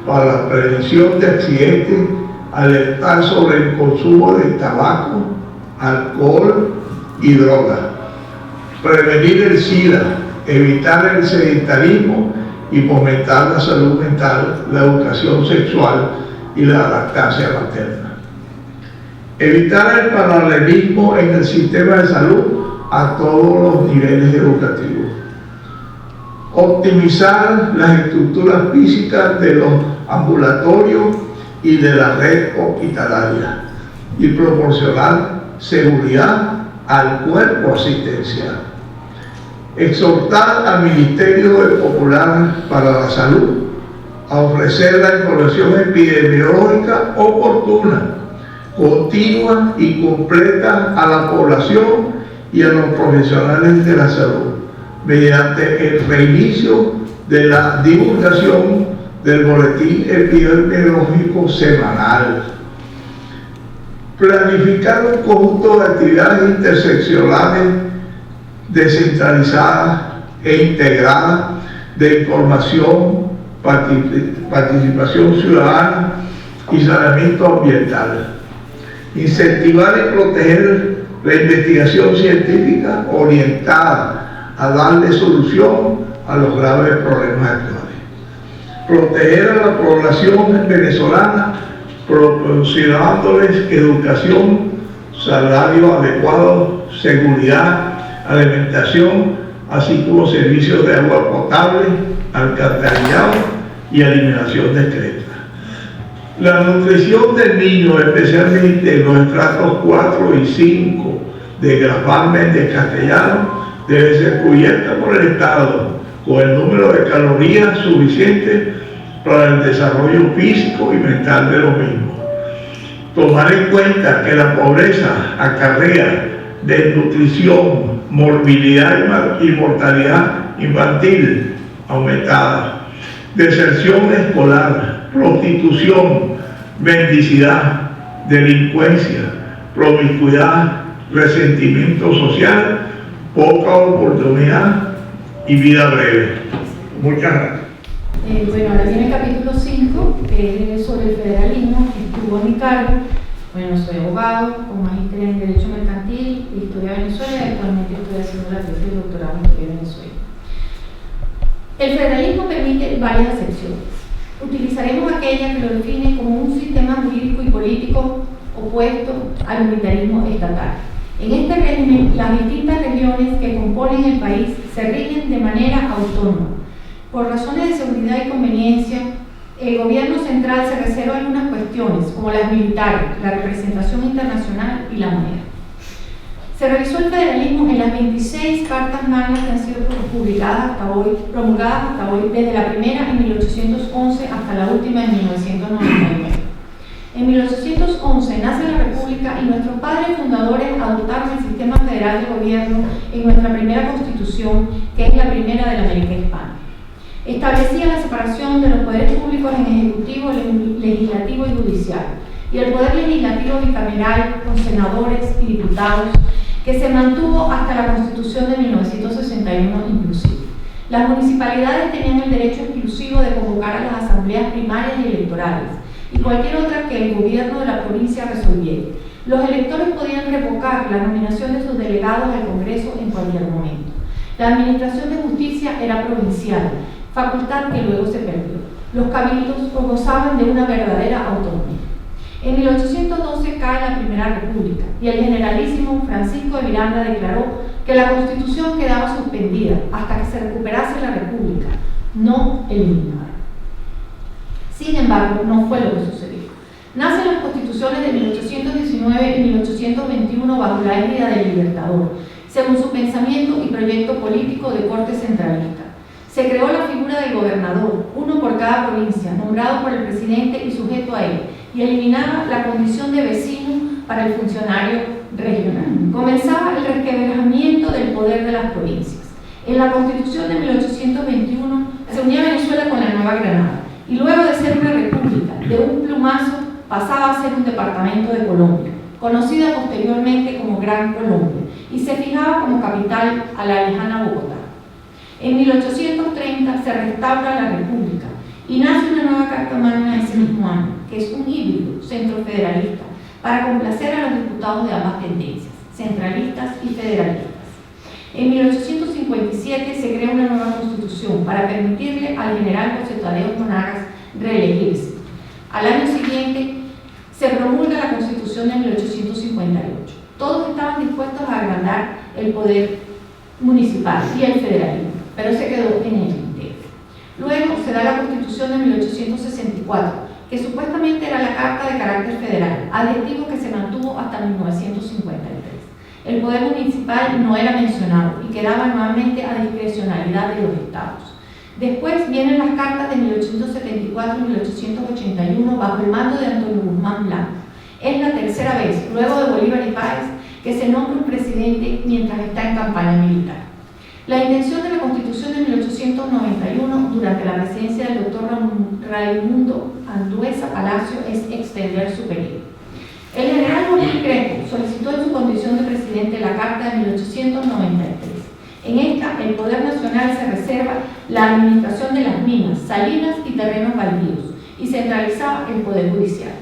Speaker 4: para la prevención de accidentes, alertar sobre el consumo de tabaco, alcohol y drogas, prevenir el SIDA, evitar el sedentarismo y fomentar la salud mental, la educación sexual y la lactancia materna. Evitar el paralelismo en el sistema de salud a todos los niveles educativos. Optimizar las estructuras físicas de los ambulatorios y de la red hospitalaria y proporcionar seguridad al cuerpo asistencial. Exhortar al Ministerio Popular para la Salud a ofrecer la información epidemiológica oportuna, continua y completa a la población y a los profesionales de la salud, mediante el reinicio de la divulgación del boletín epidemiológico semanal. Planificar un conjunto de actividades interseccionales descentralizadas e integradas de información, participación ciudadana y saneamiento ambiental. Incentivar y proteger la investigación científica orientada a darle solución a los graves problemas actuales. Proteger a la población venezolana proporcionándoles educación, salario adecuado, seguridad, alimentación, así como servicios de agua potable, alcantarillado y eliminación de excretas. La nutrición del niño, especialmente en los estratos 4 y 5 de gravamen de castellano, debe ser cubierta por el Estado con el número de calorías suficientes para el desarrollo físico y mental de los mismos. Tomar en cuenta que la pobreza acarrea desnutrición, morbilidad y mortalidad infantil aumentada, deserción escolar, prostitución, mendicidad, delincuencia, promiscuidad, resentimiento social, poca oportunidad y vida breve. Muchas gracias.
Speaker 1: Bueno, ahora viene el capítulo 5, que es sobre el federalismo, que estuvo a mi cargo. Bueno, soy abogado, con magíster en Derecho Mercantil y Historia de Venezuela, y actualmente estoy haciendo la tesis de doctorado en Historia de Venezuela. El federalismo permite varias acepciones. Utilizaremos aquella que lo define como un sistema jurídico y político opuesto al unitarismo estatal. En este régimen, las distintas regiones que componen el país se rigen de manera autónoma. Por razones de seguridad y conveniencia, el gobierno central se reserva algunas cuestiones, como las militares, la representación internacional y la moneda. Se revisó el federalismo en las 26 cartas magnas que han sido publicadas hasta hoy, promulgadas hasta hoy, desde la primera en 1811 hasta la última en 1999. En 1811 nace la República y nuestros padres fundadores adoptaron el sistema federal de gobierno en nuestra primera constitución, que es la primera de la América Hispana. Establecía la separación de los poderes públicos en ejecutivo, legislativo y judicial, y el poder legislativo bicameral con senadores y diputados, que se mantuvo hasta la Constitución de 1961 inclusive. Las municipalidades tenían el derecho exclusivo de convocar a las asambleas primarias y electorales, y cualquier otra que el gobierno de la provincia resolviera. Los electores podían revocar la nominación de sus delegados al Congreso en cualquier momento. La administración de justicia era provincial, facultad que luego se perdió. Los cabildos gozaban de una verdadera autonomía. En 1812 cae la Primera República y el generalísimo Francisco de Miranda declaró que la Constitución quedaba suspendida hasta que se recuperase la República, no eliminada. Sin embargo, no fue lo que sucedió. Nacen las constituciones de 1819 y 1821 bajo la égida del Libertador, según su pensamiento y proyecto político de corte centralista. Se creó la figura del gobernador, uno por cada provincia, nombrado por el presidente y sujeto a él, y eliminaba la condición de vecino para el funcionario regional. Comenzaba el resquebrajamiento del poder de las provincias. En la Constitución de 1821 se unía Venezuela con la Nueva Granada, y luego de ser una república, de un plumazo pasaba a ser un departamento de Colombia, conocida posteriormente como Gran Colombia, y se fijaba como capital a la lejana Bogotá. En 1830 se restaura la República y nace una nueva Carta Magna ese mismo año, que es un híbrido centrofederalista para complacer a los diputados de ambas tendencias, centralistas y federalistas. En 1857 se crea una nueva constitución para permitirle al general José Tadeo Monagas reelegirse. Al año siguiente se promulga la Constitución de 1858. Todos estaban dispuestos a agrandar el poder municipal y el federalismo, pero se quedó en el tintero. Luego se da la Constitución de 1864, que supuestamente era la Carta de carácter federal, adjetivo que se mantuvo hasta 1953. El poder municipal no era mencionado y quedaba nuevamente a discrecionalidad de los estados. Después vienen las cartas de 1874 y 1881 bajo el mando de Antonio Guzmán Blanco. Es la tercera vez, luego de Bolívar y Páez, que se nombra un presidente mientras está en campaña militar. La intención de la Constitución de 1891, durante la presidencia del doctor Raimundo Andueza Palacio, es extender su periodo. El general Joaquín Crespo solicitó en su condición de presidente la Carta de 1893. En esta, el Poder Nacional se reserva la administración de las minas, salinas y terrenos baldíos, y centralizaba el Poder Judicial.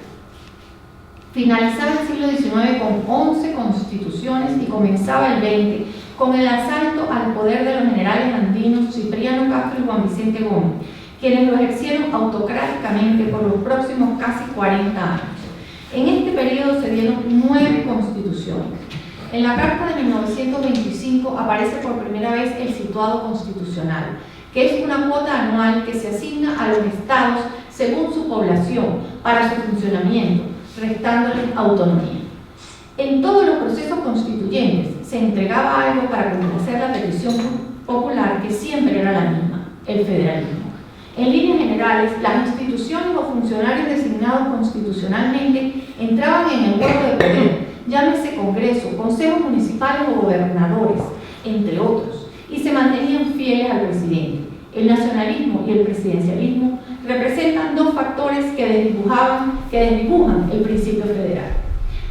Speaker 1: Finalizaba el siglo XIX con 11 constituciones y comenzaba el XX con el asalto al poder de los generales andinos Cipriano Castro y Juan Vicente Gómez, quienes lo ejercieron autocráticamente por los próximos casi 40 años. En este periodo se dieron 9 constituciones. En la Carta de 1925 aparece por primera vez el situado constitucional, que es una cuota anual que se asigna a los estados según su población para su funcionamiento, restándoles autonomía. En todos los procesos constituyentes se entregaba algo para complacer la petición popular, que siempre era la misma, el federalismo. En líneas generales, las instituciones o funcionarios designados constitucionalmente entraban en el hueco de poder, llámese Congreso, consejos municipales o gobernadores, entre otros, y se mantenían fieles al presidente. El nacionalismo y el presidencialismo representan dos factores que desdibujan el principio federal.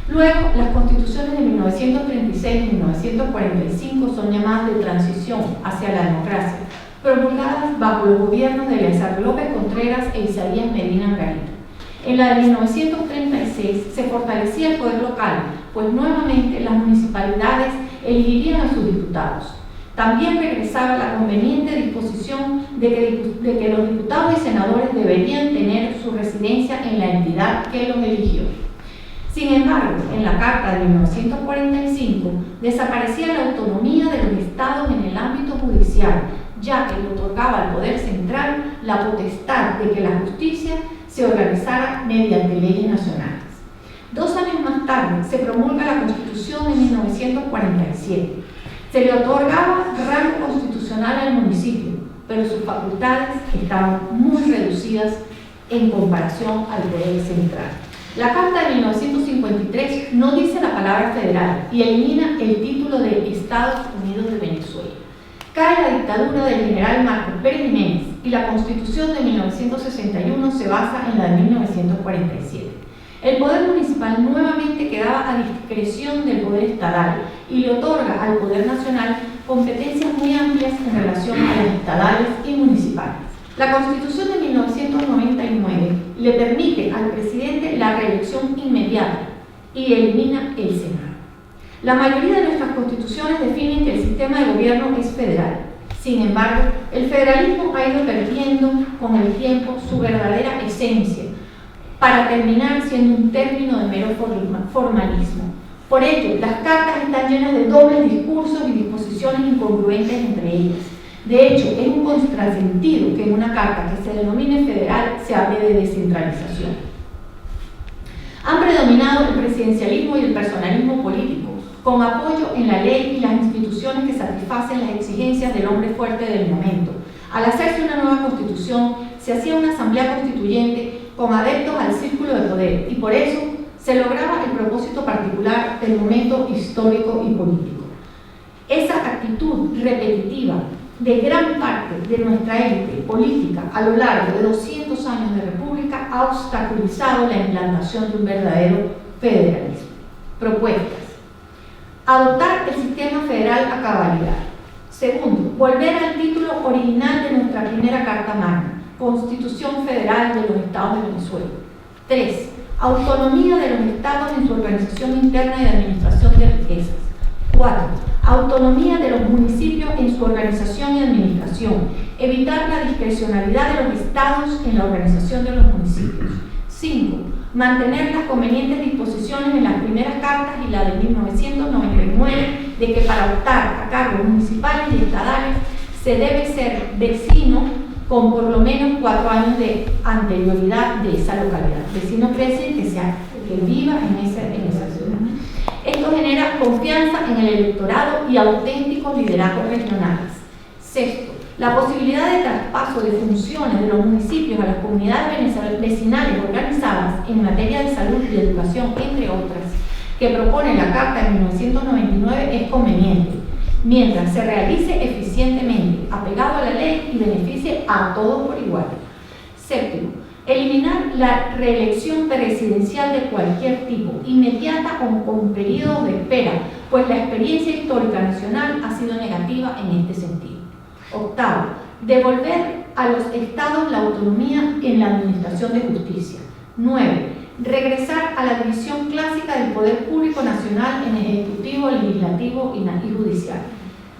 Speaker 1: Luego, las constituciones de 1936 y 1945 son llamadas de transición hacia la democracia, promulgadas bajo los gobiernos de Eleazar López Contreras e Isaías Medina Angarita. En la de 1936 se fortalecía el poder local, pues nuevamente las municipalidades elegirían a sus diputados. También regresaba la conveniente disposición de que los diputados y senadores deberían tener su residencia en la entidad que los eligió. Sin embargo, en la Carta de 1945 desaparecía la autonomía de los estados en el ámbito judicial, ya que le otorgaba al Poder Central la potestad de que la justicia se organizara mediante leyes nacionales. 2 años más tarde se promulga la Constitución de 1947. Se le otorgaba rango constitucional al municipio, pero sus facultades estaban muy reducidas en comparación al Poder Central. La Carta de 1953 no dice la palabra federal y elimina el título de Estados Unidos de Venezuela. Cae la dictadura del general Marcos Pérez Jiménez y la Constitución de 1961 se basa en la de 1947. El poder municipal nuevamente quedaba a discreción del poder estatal y le otorga al Poder Nacional competencias muy amplias en relación a las estatales y municipales. La Constitución de 1999 le permite al presidente la reelección inmediata y elimina el Senado. La mayoría de nuestras constituciones definen que el sistema de gobierno es federal. Sin embargo, el federalismo ha ido perdiendo con el tiempo su verdadera esencia, para terminar siendo un término de mero formalismo. Por ello, las cartas están llenas de dobles discursos y disposiciones incongruentes entre ellas. De hecho, es un contrasentido que en una carta que se denomine federal se hable de descentralización. Han predominado el presidencialismo y el personalismo político, con apoyo en la ley y las instituciones que satisfacen las exigencias del hombre fuerte del momento. Al hacerse una nueva constitución, se hacía una asamblea constituyente con adeptos al círculo de poder, y por eso se lograba el propósito particular del momento histórico y político. Esa actitud repetitiva de gran parte de nuestra élite política a lo largo de 200 años de república ha obstaculizado la implantación de un verdadero federalismo. Propuestas: adoptar el sistema federal a cabalidad. Segundo, volver al título original de nuestra primera Carta Magna, Constitución Federal de los Estados de Venezuela. 3. Autonomía de los estados en su organización interna y de administración de riquezas. 4. Autonomía de los municipios en su organización y administración. Evitar la discrecionalidad de los estados en la organización de los municipios. 5. Mantener las convenientes disposiciones en las primeras cartas y la de 1999 de que para optar a cargos municipales y estadales se debe ser vecino con por lo menos 4 años de anterioridad de esa localidad. Vecino quiere decir que viva en esa ciudad. Esto genera confianza en el electorado y auténticos liderazgos regionales. Sexto, la posibilidad de traspaso de funciones de los municipios a las comunidades vecinales organizadas en materia de salud y de educación, entre otras, que propone la Carta de 1999 es conveniente, mientras se realice eficientemente, apegado a la ley y beneficie a todos por igual. Séptimo, eliminar la reelección presidencial de cualquier tipo, inmediata o con periodos de espera, pues la experiencia histórica nacional ha sido negativa en este sentido. Octavo, devolver a los estados la autonomía en la administración de justicia. 9. Regresar a la división clásica del poder público nacional en ejecutivo, legislativo y judicial.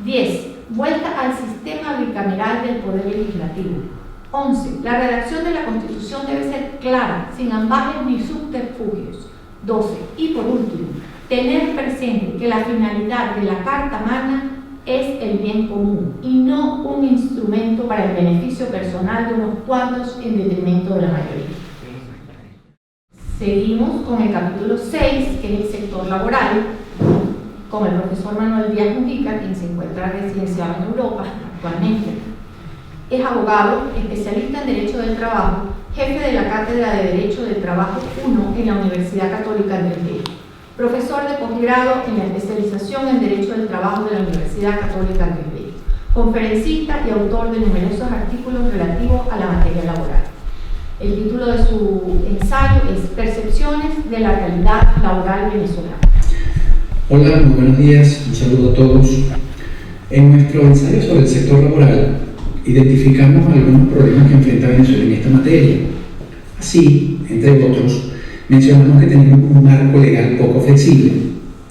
Speaker 1: 10. Vuelta al sistema bicameral del poder legislativo. 11. La redacción de la Constitución debe ser clara, sin ambajes ni subterfugios. 12. Y por último, tener presente que la finalidad de la Carta Magna es el bien común y no un instrumento para el beneficio personal de unos cuantos en detrimento de la mayoría. Seguimos con el capítulo 6, que es el sector laboral, con el profesor Manuel Díaz Mujica, quien se encuentra residenciado en Europa actualmente. Es abogado, especialista en Derecho del Trabajo, jefe de la Cátedra de Derecho del Trabajo 1 en la Universidad Católica Andrés Bello, profesor de posgrado en la especialización en Derecho del Trabajo de la Universidad Católica Andrés Bello, conferencista y autor de numerosos artículos relativos a la materia laboral. El título de su ensayo es Percepciones de la realidad laboral venezolana.
Speaker 5: Hola, muy buenos días, un saludo a todos. En nuestro ensayo sobre el sector laboral identificamos algunos problemas que enfrenta Venezuela en esta materia. Así, entre otros, mencionamos que tenemos un marco legal poco flexible,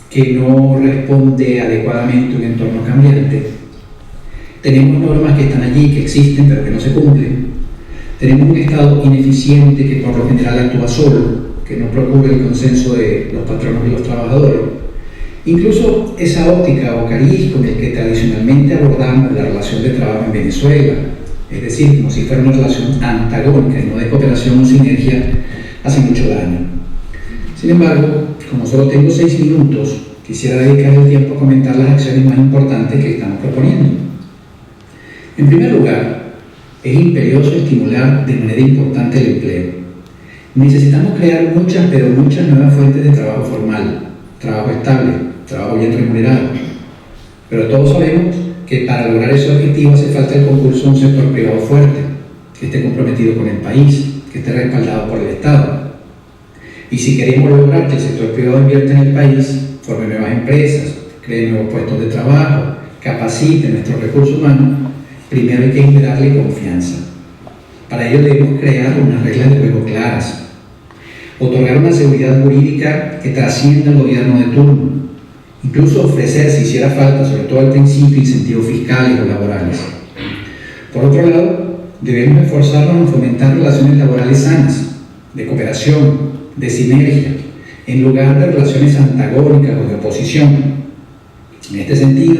Speaker 5: que no responde adecuadamente a un entorno cambiante. Tenemos normas que están allí, que existen, pero que no se cumplen. Tenemos un Estado ineficiente que por lo general actúa solo, que no procura el consenso de los patronos y los trabajadores. Incluso esa óptica o cariz con el que tradicionalmente abordamos la relación de trabajo en Venezuela, es decir, como si fuera una relación antagónica y no de cooperación o sinergia, hace mucho daño. Sin embargo, como solo tengo 6 minutos, quisiera dedicar el tiempo a comentar las acciones más importantes que estamos proponiendo. En primer lugar, es imperioso estimular de manera importante el empleo. Necesitamos crear muchas, pero muchas nuevas fuentes de trabajo formal, trabajo estable, trabajo bien remunerado. Pero todos sabemos que para lograr ese objetivo hace falta el concurso de un sector privado fuerte, que esté comprometido con el país, que esté respaldado por el Estado. Y si queremos lograr que el sector privado invierta en el país, forme nuevas empresas, cree nuevos puestos de trabajo, capacite nuestros recursos humanos, primero hay que generarle confianza. Para ello debemos crear unas reglas de juego claras, otorgar una seguridad jurídica que trascienda el gobierno de turno, incluso ofrecer, si hiciera falta, sobre todo al principio, incentivos fiscales o laborales. Por otro lado, debemos esforzarnos en fomentar relaciones laborales sanas, de cooperación, de sinergia, en lugar de relaciones antagónicas o de oposición. En este sentido,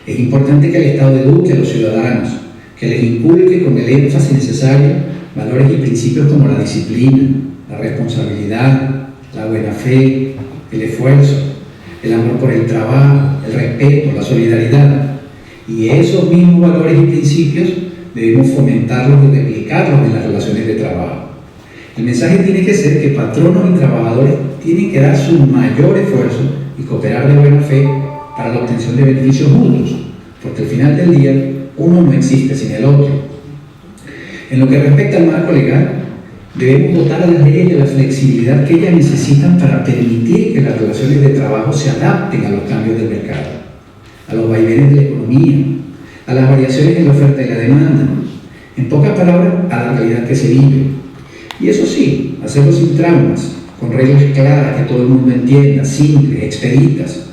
Speaker 5: es importante que el Estado eduque a los ciudadanos, que les inculque con el énfasis necesario valores y principios como la disciplina, la responsabilidad, la buena fe, el esfuerzo, el amor por el trabajo, el respeto, la solidaridad. Y esos mismos valores y principios debemos fomentarlos y replicarlos en las relaciones de trabajo. El mensaje tiene que ser que patronos y trabajadores tienen que dar su mayor esfuerzo y cooperar de buena fe para la obtención de beneficios mutuos, porque al final del día uno no existe sin el otro. En lo que respecta al marco legal, debemos dotar a las leyes de la flexibilidad que ellas necesitan para permitir que las relaciones de trabajo se adapten a los cambios del mercado, a los vaivenes de la economía, a las variaciones en la oferta y la demanda, en pocas palabras, a la realidad que se vive. Y eso sí, hacerlo sin traumas, con reglas claras que todo el mundo entienda, simples, expeditas.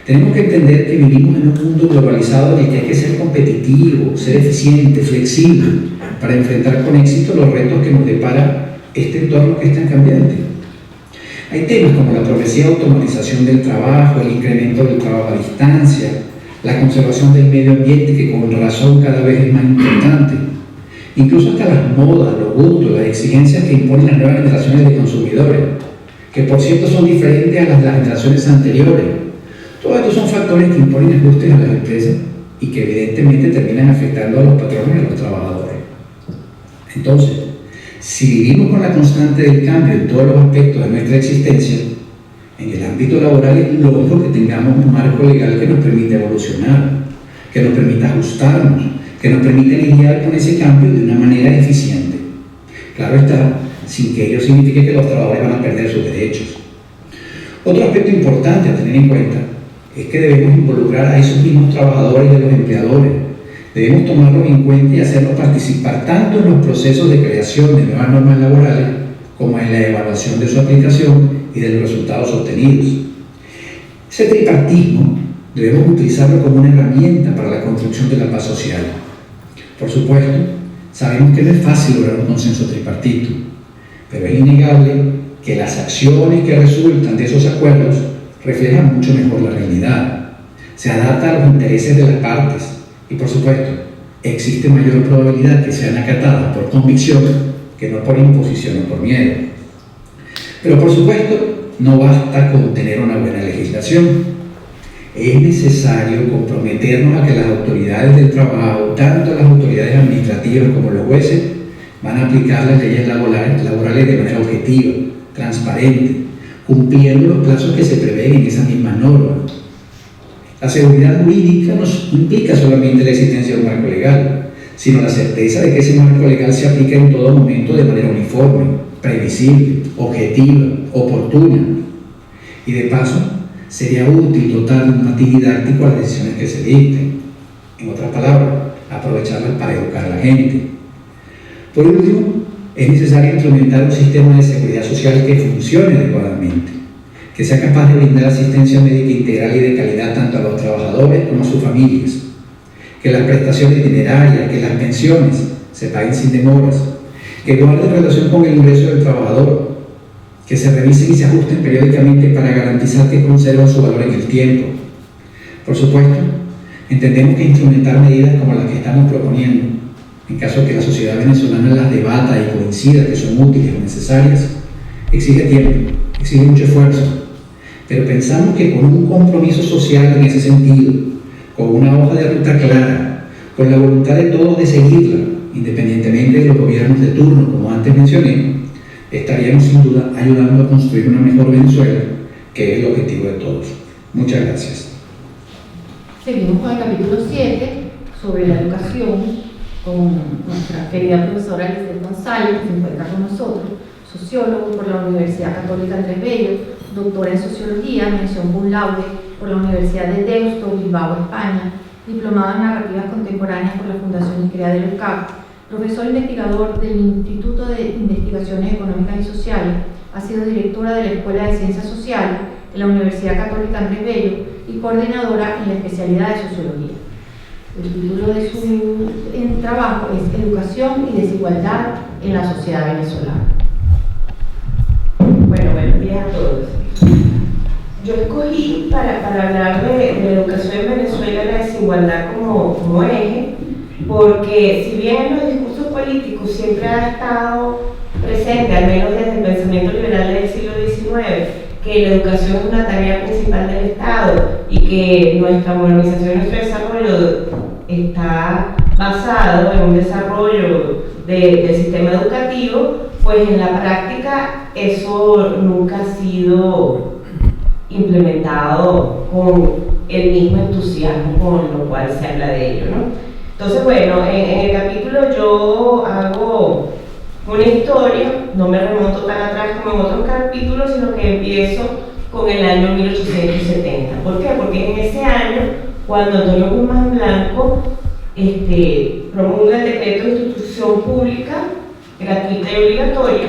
Speaker 5: Tenemos que entender que vivimos en un mundo globalizado en el que hay que ser competitivo, ser eficiente, flexible, para enfrentar con éxito los retos que nos depara este entorno que es tan cambiante. Hay temas como la progresiva automatización del trabajo, el incremento del trabajo a distancia, la conservación del medio ambiente, que con razón cada vez es más importante, incluso hasta las modas, los gustos, las exigencias que imponen las nuevas generaciones de consumidores, que por cierto son diferentes a las de las generaciones anteriores. Todos estos son factores que imponen ajustes a las empresas y que evidentemente terminan afectando a los patrones y a los trabajadores. Entonces, si vivimos con la constante del cambio en todos los aspectos de nuestra existencia, en el ámbito laboral es lógico que tengamos un marco legal que nos permita evolucionar, que nos permita ajustarnos, que nos permita lidiar con ese cambio de una manera eficiente. Claro está, sin que ello signifique que los trabajadores van a perder sus derechos. Otro aspecto importante a tener en cuenta es que debemos involucrar a esos mismos trabajadores y a los empleadores. Debemos tomarlos en cuenta y hacerlos participar tanto en los procesos de creación de nuevas normas laborales como en la evaluación de su aplicación y de los resultados obtenidos. Ese tripartismo debemos utilizarlo como una herramienta para la construcción de la paz social. Por supuesto, sabemos que no es fácil lograr un consenso tripartito, pero es innegable que las acciones que resultan de esos acuerdos reflejan mucho mejor la realidad, se adapta a los intereses de las partes y, por supuesto, existe mayor probabilidad que sean acatadas por convicción que no por imposición o por miedo. Pero, por supuesto, no basta con tener una buena legislación. Es necesario comprometernos a que las autoridades del trabajo, tanto las autoridades administrativas como los jueces, van a aplicar las leyes laborales de manera objetiva, transparente, cumpliendo los plazos que se prevén en esas mismas normas. La seguridad jurídica no implica solamente la existencia de un marco legal, sino la certeza de que ese marco legal se aplica en todo momento de manera uniforme, previsible, objetiva, oportuna. Y de paso, sería útil dotar de un matiz didáctico a las decisiones que se dicten. En otras palabras, aprovecharlas para educar a la gente. Por último, es necesario implementar un sistema de seguridad social que funcione adecuadamente, que sea capaz de brindar asistencia médica integral y de calidad tanto a los trabajadores como a sus familias, que las prestaciones dinerarias, que las pensiones se paguen sin demoras, que guarden relación con el ingreso del trabajador, que se revisen y se ajusten periódicamente para garantizar que conservan su valor en el tiempo. Por supuesto, entendemos que instrumentar medidas como las que estamos proponiendo, en caso de que la sociedad venezolana las debata y coincida que son útiles o necesarias, exige tiempo, exige mucho esfuerzo, pero pensamos que con un compromiso social en ese sentido, con una hoja de ruta clara, con la voluntad de todos de seguirla, independientemente de los gobiernos de turno, como antes mencioné, estaríamos sin duda ayudando a construir una mejor Venezuela, que es el objetivo de todos. Muchas gracias.
Speaker 1: Seguimos con el capítulo 7 sobre la educación, con nuestra querida profesora Lisbeth González, que se encuentra con nosotros, sociólogo por la Universidad Católica Andrés Bello, doctora en Sociología, mención cum laude por la Universidad de Deusto, Bilbao, España, diplomado en Narrativas Contemporáneas por la Fundación ICREA del UCAP, profesor investigador del Instituto de Investigaciones Económicas y Sociales, ha sido directora de la Escuela de Ciencias Sociales en la Universidad Católica Andrés Bello y coordinadora en la especialidad de Sociología. El título de su trabajo es Educación y desigualdad en la sociedad venezolana.
Speaker 6: Bueno, buenos días a todos. Yo escogí para hablar de la educación en Venezuela y la desigualdad como eje, porque si bien en los discursos políticos siempre ha estado presente, al menos desde el pensamiento liberal del siglo XIX, que la educación es una tarea principal del Estado y que nuestra modernización y nuestro desarrollo está basado en un desarrollo del sistema educativo, pues en la práctica eso nunca ha sido implementado con el mismo entusiasmo con lo cual se habla de ello, ¿no? Entonces, bueno, en el capítulo yo hago una historia, no me remonto tan atrás como en otros capítulos, sino que empiezo con el año 1870. ¿Por qué? Porque en ese año, cuando Antonio Guzmán Blanco promulga el decreto de instrucción pública, gratuita y obligatoria,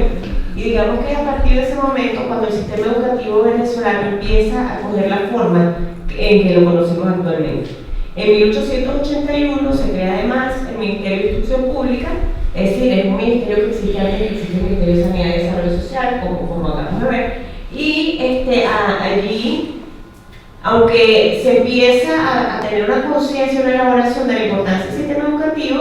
Speaker 6: y digamos que es a partir de ese momento cuando el sistema educativo venezolano empieza a coger la forma en que lo conocemos actualmente. En 1881 se crea además el Ministerio de Instrucción Pública, es decir, es un ministerio que existe antes que existe el Ministerio de Sanidad y Desarrollo Social, como acabamos de ver, y allí, aunque se empieza a tener una conciencia y una elaboración de la importancia del sistema educativo,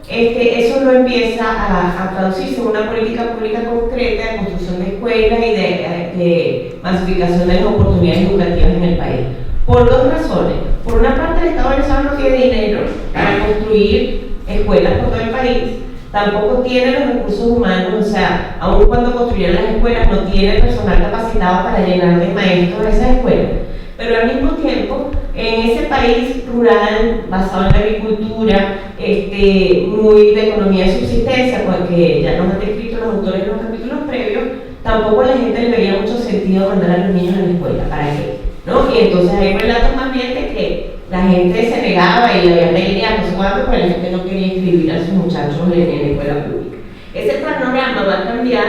Speaker 6: eso no empieza a traducirse en una política pública concreta de construcción de escuelas y de masificación de las oportunidades educativas en el país. Por dos razones. Por una parte, el Estado venezolano no tiene dinero para construir escuelas por todo el país, tampoco tiene los recursos humanos, o sea, aun cuando construyeron las escuelas no tiene personal capacitado para llenar de maestros esas escuelas. Pero al mismo tiempo, en ese país rural, basado en la agricultura, muy de economía de subsistencia, porque ya nos han descrito los autores en los capítulos previos, tampoco a la gente le veía mucho sentido mandar a los niños a la escuela. ¿Para qué? ¿No? Y entonces hay relatos más bien de que la gente se negaba y había leyes no sé cuánto, pero la gente no quería inscribir a sus muchachos en la escuela pública. Ese panorama va a cambiar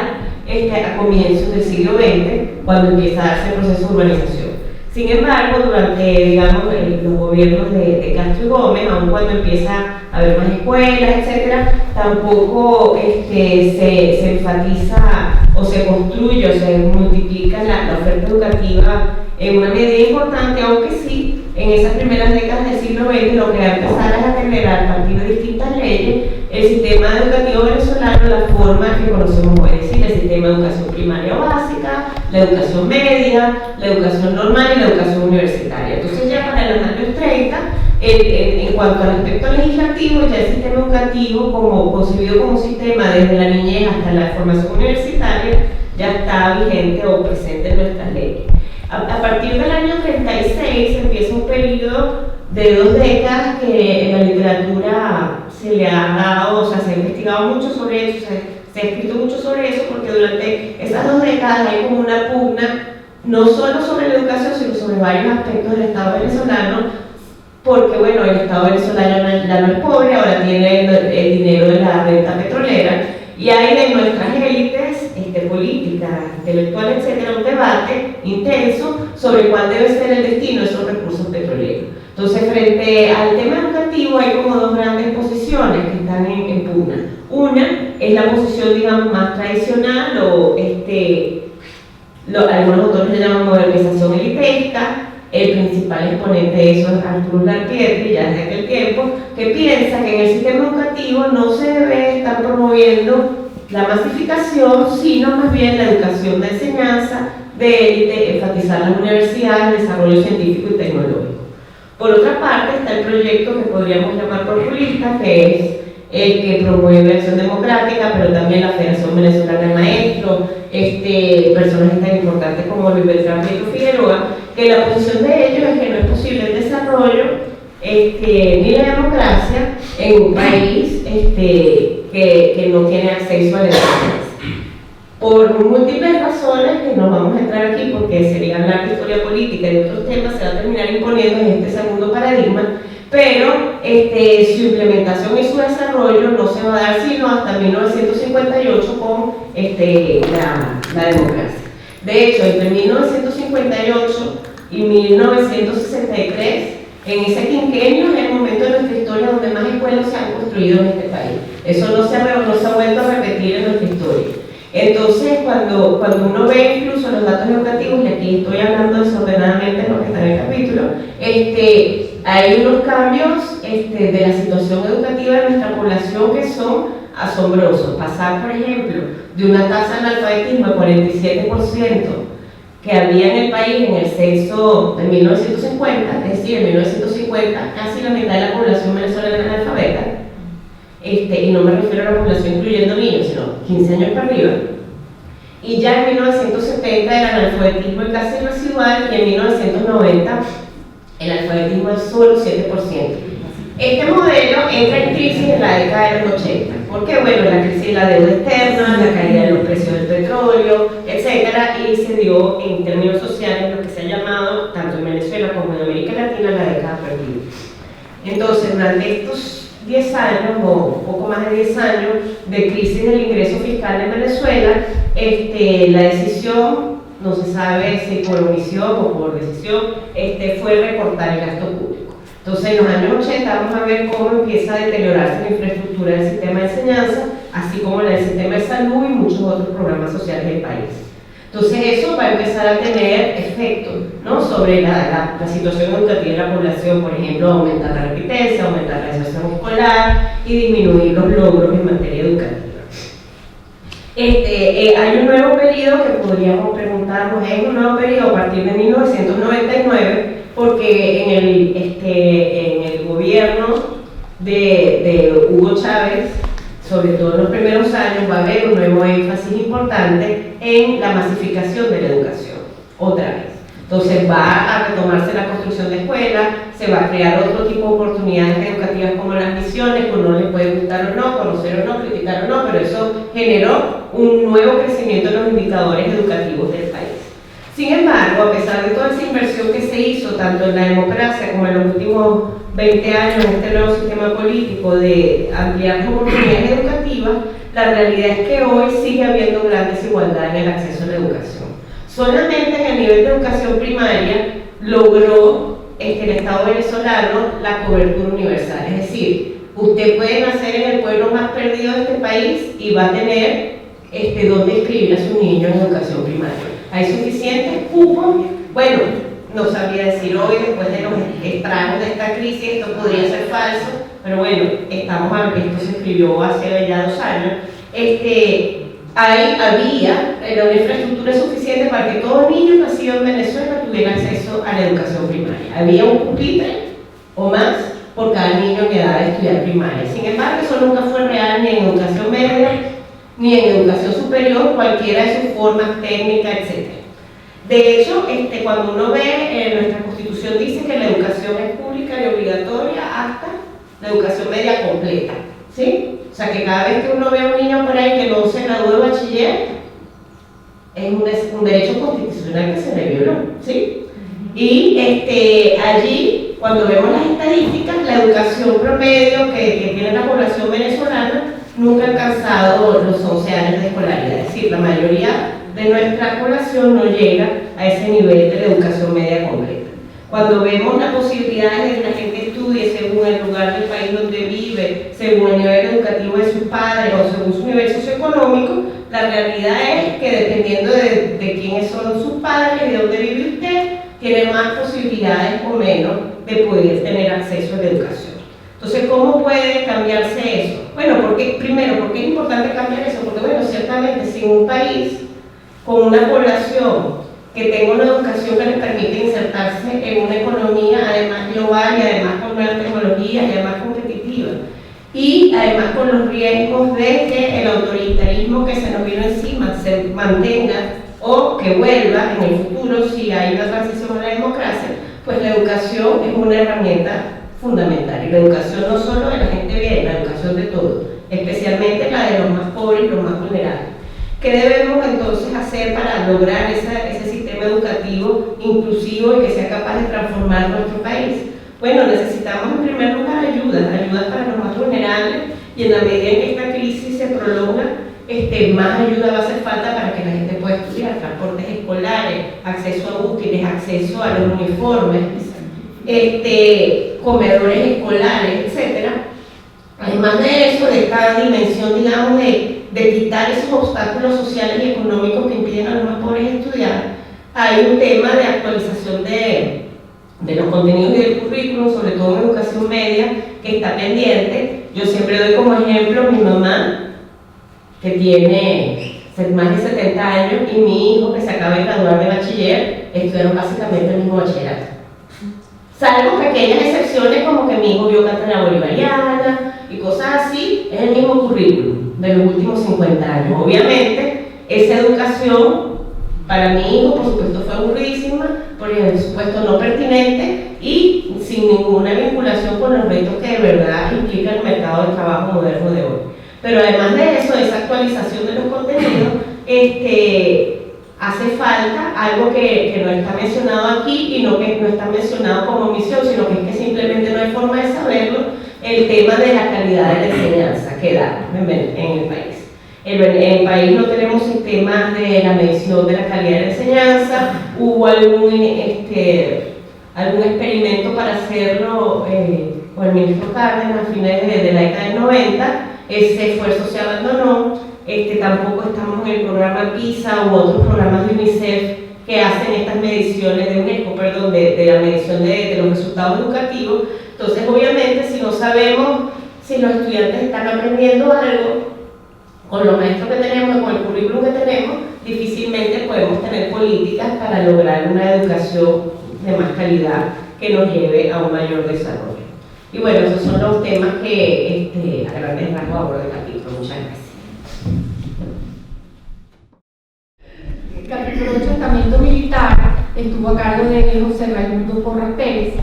Speaker 6: a comienzos del siglo XX, cuando empieza a darse el proceso de urbanización. Sin embargo, durante, digamos, los gobiernos de Castro y Gómez, aun cuando empieza a haber más escuelas, etc., tampoco se enfatiza o se construye o se multiplica la oferta educativa en una medida importante, aunque sí, en esas primeras décadas del siglo XX lo que va a empezar es a generar, a partir de distintas leyes, el sistema educativo venezolano, la forma que conocemos hoy, es decir, el sistema de educación primaria básica, la educación media, la educación normal y la educación universitaria. Entonces ya para los años 30, en cuanto al aspecto legislativo, ya el sistema educativo, concebido como un sistema desde la niñez hasta la formación universitaria, ya está vigente o presente en nuestras leyes. A partir del año 36 empieza un periodo de 2 décadas que en la literatura se le ha dado, o sea, se ha investigado mucho sobre eso, se ha escrito mucho sobre eso, porque durante esas 2 décadas hay como una pugna, no solo sobre la educación, sino sobre varios aspectos del Estado venezolano, porque bueno, el Estado venezolano ya no es pobre, ahora tiene el dinero de la renta petrolera, y hay de nuestras élites políticas, intelectuales, etcétera, un debate intenso sobre cuál debe ser el destino de esos recursos petroleros. Entonces, frente al tema educativo hay como 2 grandes posiciones que están en pugna. Una es la posición, digamos, más tradicional o algunos autores le llaman modernización elitista. El principal exponente de eso es Arturo Galpietri, ya desde aquel tiempo, que piensa que en el sistema educativo no se debe estar promoviendo la masificación, sino más bien la educación de enseñanza de élite, enfatizar las universidades, el desarrollo científico y tecnológico. Por otra parte está el proyecto que podríamos llamar populista, que es el que promueve la acción democrática, pero también la Federación Venezolana de Maestros, personajes tan importantes como Luis Beltrán Figueroa, que la posición de ellos es que no es posible el desarrollo ni la democracia en un país que no tiene acceso a la educación. Por múltiples razones, que no vamos a entrar aquí porque sería hablar de historia política y de otros temas, se va a terminar imponiendo en este segundo paradigma, pero su implementación y su desarrollo no se va a dar sino hasta 1958 con la democracia. De hecho, entre 1958 y 1963 En ese quinquenio es el momento de nuestra historia donde más escuelas se han construido en este país. Eso no se ha vuelto a repetir en nuestra historia. Entonces, cuando uno ve incluso los datos educativos, y aquí estoy hablando desordenadamente de lo que está en el capítulo, hay unos cambios de la situación educativa de nuestra población que son asombrosos. Pasar, por ejemplo, de una tasa de analfabetismo de 47% que había en el país en el censo de 1950, es decir, en 1950 casi la mitad de la población venezolana era analfabeta, y no me refiero a la población incluyendo niños, sino 15 años para arriba, y ya en 1970 el analfabetismo es casi residual, y en 1990 el alfabetismo es solo 7%. Este modelo entra en crisis en la década de los 80, porque bueno, la crisis de la deuda externa, la caída de los precios del petróleo, etcétera, y se dio en términos sociales lo que se ha llamado, tanto en Venezuela como en América Latina, la década perdida. Entonces, durante estos 10 años, o un poco más de 10 años, de crisis del ingreso fiscal en Venezuela, la decisión, no se sabe si por omisión o por decisión, fue recortar el gasto público. Entonces, en los años 80 vamos a ver cómo empieza a deteriorarse la infraestructura del sistema de enseñanza, así como la del sistema de salud y muchos otros programas sociales del país. Entonces, eso va a empezar a tener efectos, ¿no?, sobre la situación educativa de la población. Por ejemplo, aumentar la repitencia, aumentar la deserción escolar y disminuir los logros en materia educativa. Hay un nuevo periodo que podríamos preguntarnos, es un nuevo periodo a partir de 1999, porque en el gobierno de Hugo Chávez, sobre todo en los primeros años, va a haber un nuevo énfasis importante en la masificación de la educación, otra vez. Entonces va a retomarse la construcción de escuelas, se va a crear otro tipo de oportunidades educativas como las misiones, que uno le puede gustar o no, conocer o no, criticar o no, pero eso generó un nuevo crecimiento en los indicadores educativos del país. Sin embargo, a pesar de toda esa inversión que se hizo, tanto en la democracia como en los últimos 20 años en este nuevo sistema político de ampliar las oportunidades educativas, la realidad es que hoy sigue habiendo gran desigualdad en el acceso a la educación. Solamente en el nivel de educación primaria logró el Estado venezolano la cobertura universal. Es decir, usted puede nacer en el pueblo más perdido de este país y va a tener donde inscribir a su niño en educación primaria. ¿Hay suficientes cupos? Bueno, no sabría decir hoy, después de los estragos de esta crisis, esto podría ser falso, pero bueno, esto se escribió hace ya 2 años. Había una infraestructura suficiente para que todo niño nacido en Venezuela tuviera acceso a la educación primaria. Había un pupitre o más por cada niño en edad de estudiar primaria. Sin embargo, eso nunca fue real ni en educación media ni en educación superior, cualquiera de sus formas técnicas, etc. De hecho, cuando uno ve, nuestra Constitución dice que la educación es pública y obligatoria hasta la educación media completa, ¿sí? O sea, que cada vez que uno ve a un niño por ahí que no se graduó de bachiller, es un derecho constitucional que se le violó, ¿sí? Y allí, cuando vemos las estadísticas, la educación promedio que tiene la población venezolana nunca ha alcanzado los 11 años de escolaridad. Es decir, la mayoría de nuestra población no llega a ese nivel de la educación media completa. Cuando vemos las posibilidades de que la gente estudie según el lugar del país donde vive, según el nivel educativo de sus padres o según su nivel socioeconómico, la realidad es que dependiendo de quiénes son sus padres y de dónde vive usted, tiene más posibilidades o menos de poder tener acceso a la educación. Entonces, ¿cómo puede cambiarse eso? Bueno, primero, ¿por qué es importante cambiar eso? Porque, bueno, ciertamente, si un país con una población que tenga una educación que les permite insertarse en una economía además global y además con nuevas tecnologías y además competitiva, y además con los riesgos de que el autoritarismo que se nos vino encima se mantenga o que vuelva en el futuro si hay una transición a la democracia, pues la educación es una herramienta fundamental. Y la educación no solo de la gente bien, la educación de todos, especialmente la de los más pobres y los más vulnerables. ¿Qué debemos entonces hacer para lograr ese sistema educativo inclusivo y que sea capaz de transformar nuestro país? Bueno, necesitamos en primer lugar ayuda para los más vulnerables, y en la medida en que esta crisis se prolonga, más ayuda va a hacer falta para que la gente pueda estudiar, transportes escolares, acceso a útiles, acceso a los uniformes, comedores escolares, etc. Además de eso, de esta dimensión, digamos, de quitar esos obstáculos sociales y económicos que impiden a los más pobres estudiar, hay un tema de actualización de los contenidos y del currículum, sobre todo en educación media, que está pendiente. Yo siempre doy como ejemplo a mi mamá, que tiene más de 70 años, y mi hijo, que se acaba de graduar de bachiller, estudiaron básicamente el mismo bachillerato. Salvo pequeñas excepciones, como que mi hijo vio cátedra bolivariana y cosas así, es el mismo currículum de los últimos 50 años. Obviamente, esa educación para mi hijo, por supuesto, fue aburridísima, por supuesto no pertinente y sin ninguna vinculación con los retos que de verdad implica el mercado de trabajo moderno de hoy. Pero además de eso, esa actualización de los contenidos, hace falta algo que no está mencionado aquí y no que no está mencionado como misión, sino que es que simplemente no hay forma de saberlo, el tema de la calidad de la enseñanza que da en el país. En el país no tenemos sistemas de la medición de la calidad de la enseñanza. Hubo algún experimento para hacerlo con el ministro Cárdenas a fines de la década del 90, ese esfuerzo se abandonó. Tampoco estamos en el programa PISA u otros programas de UNICEF que hacen estas mediciones de UNESCO, perdón, de la medición de los resultados educativos. Entonces, obviamente, si no sabemos si los estudiantes están aprendiendo algo, con los maestros que tenemos, con el currículum que tenemos, difícilmente podemos tener políticas para lograr una educación de más calidad que nos lleve a un mayor desarrollo. Y bueno, esos son los temas que a grandes rasgos aborda el capítulo. Muchas gracias.
Speaker 1: El capítulo 8, estamento militar, estuvo a cargo de José Raimundo Porras Pérez,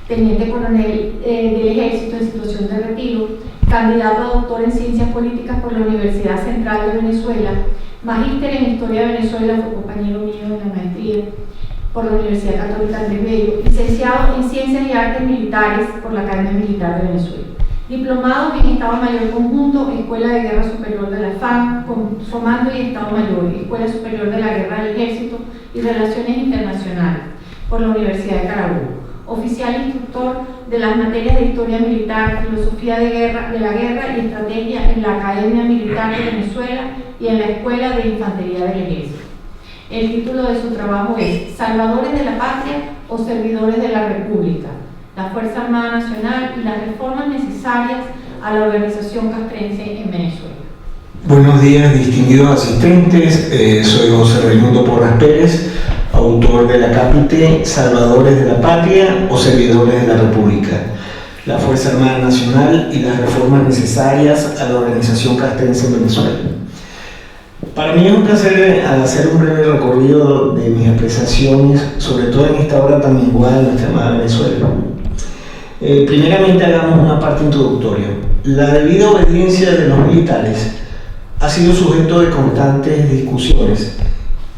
Speaker 1: teniente coronel del Ejército en situación de retiro, candidato a doctor en Ciencias Políticas por la Universidad Central de Venezuela, magíster en Historia de Venezuela, fue compañero mío en la maestría por la Universidad Católica Andrés Bello, licenciado en Ciencias y Artes Militares por la Academia Militar de Venezuela, diplomado en Estado Mayor Conjunto, Escuela de Guerra Superior de la FAN, Comando y Estado Mayor, Escuela Superior de la Guerra del Ejército y Relaciones Internacionales por la Universidad de Carabobo, oficial instructor de las materias de Historia Militar, Filosofía de la Guerra y Estrategia en la Academia Militar de Venezuela y en la Escuela de Infantería del Ejército. El título de su trabajo es Salvadores de la Patria o Servidores de la República, la Fuerza Armada Nacional y las reformas necesarias a la organización castrense en Venezuela.
Speaker 7: Buenos días, distinguidos asistentes. Soy José Raimundo Porras Pérez, autor de la cápite Salvadores de la Patria o Servidores de la República, la Fuerza Armada Nacional y las reformas necesarias a la organización castrense en Venezuela. Para mí es un placer hacer un breve recorrido de mis apreciaciones, sobre todo en esta obra tan igual a nuestra amada Venezuela. Primeramente hagamos una parte introductoria. La debida obediencia de los militares ha sido sujeto de constantes discusiones,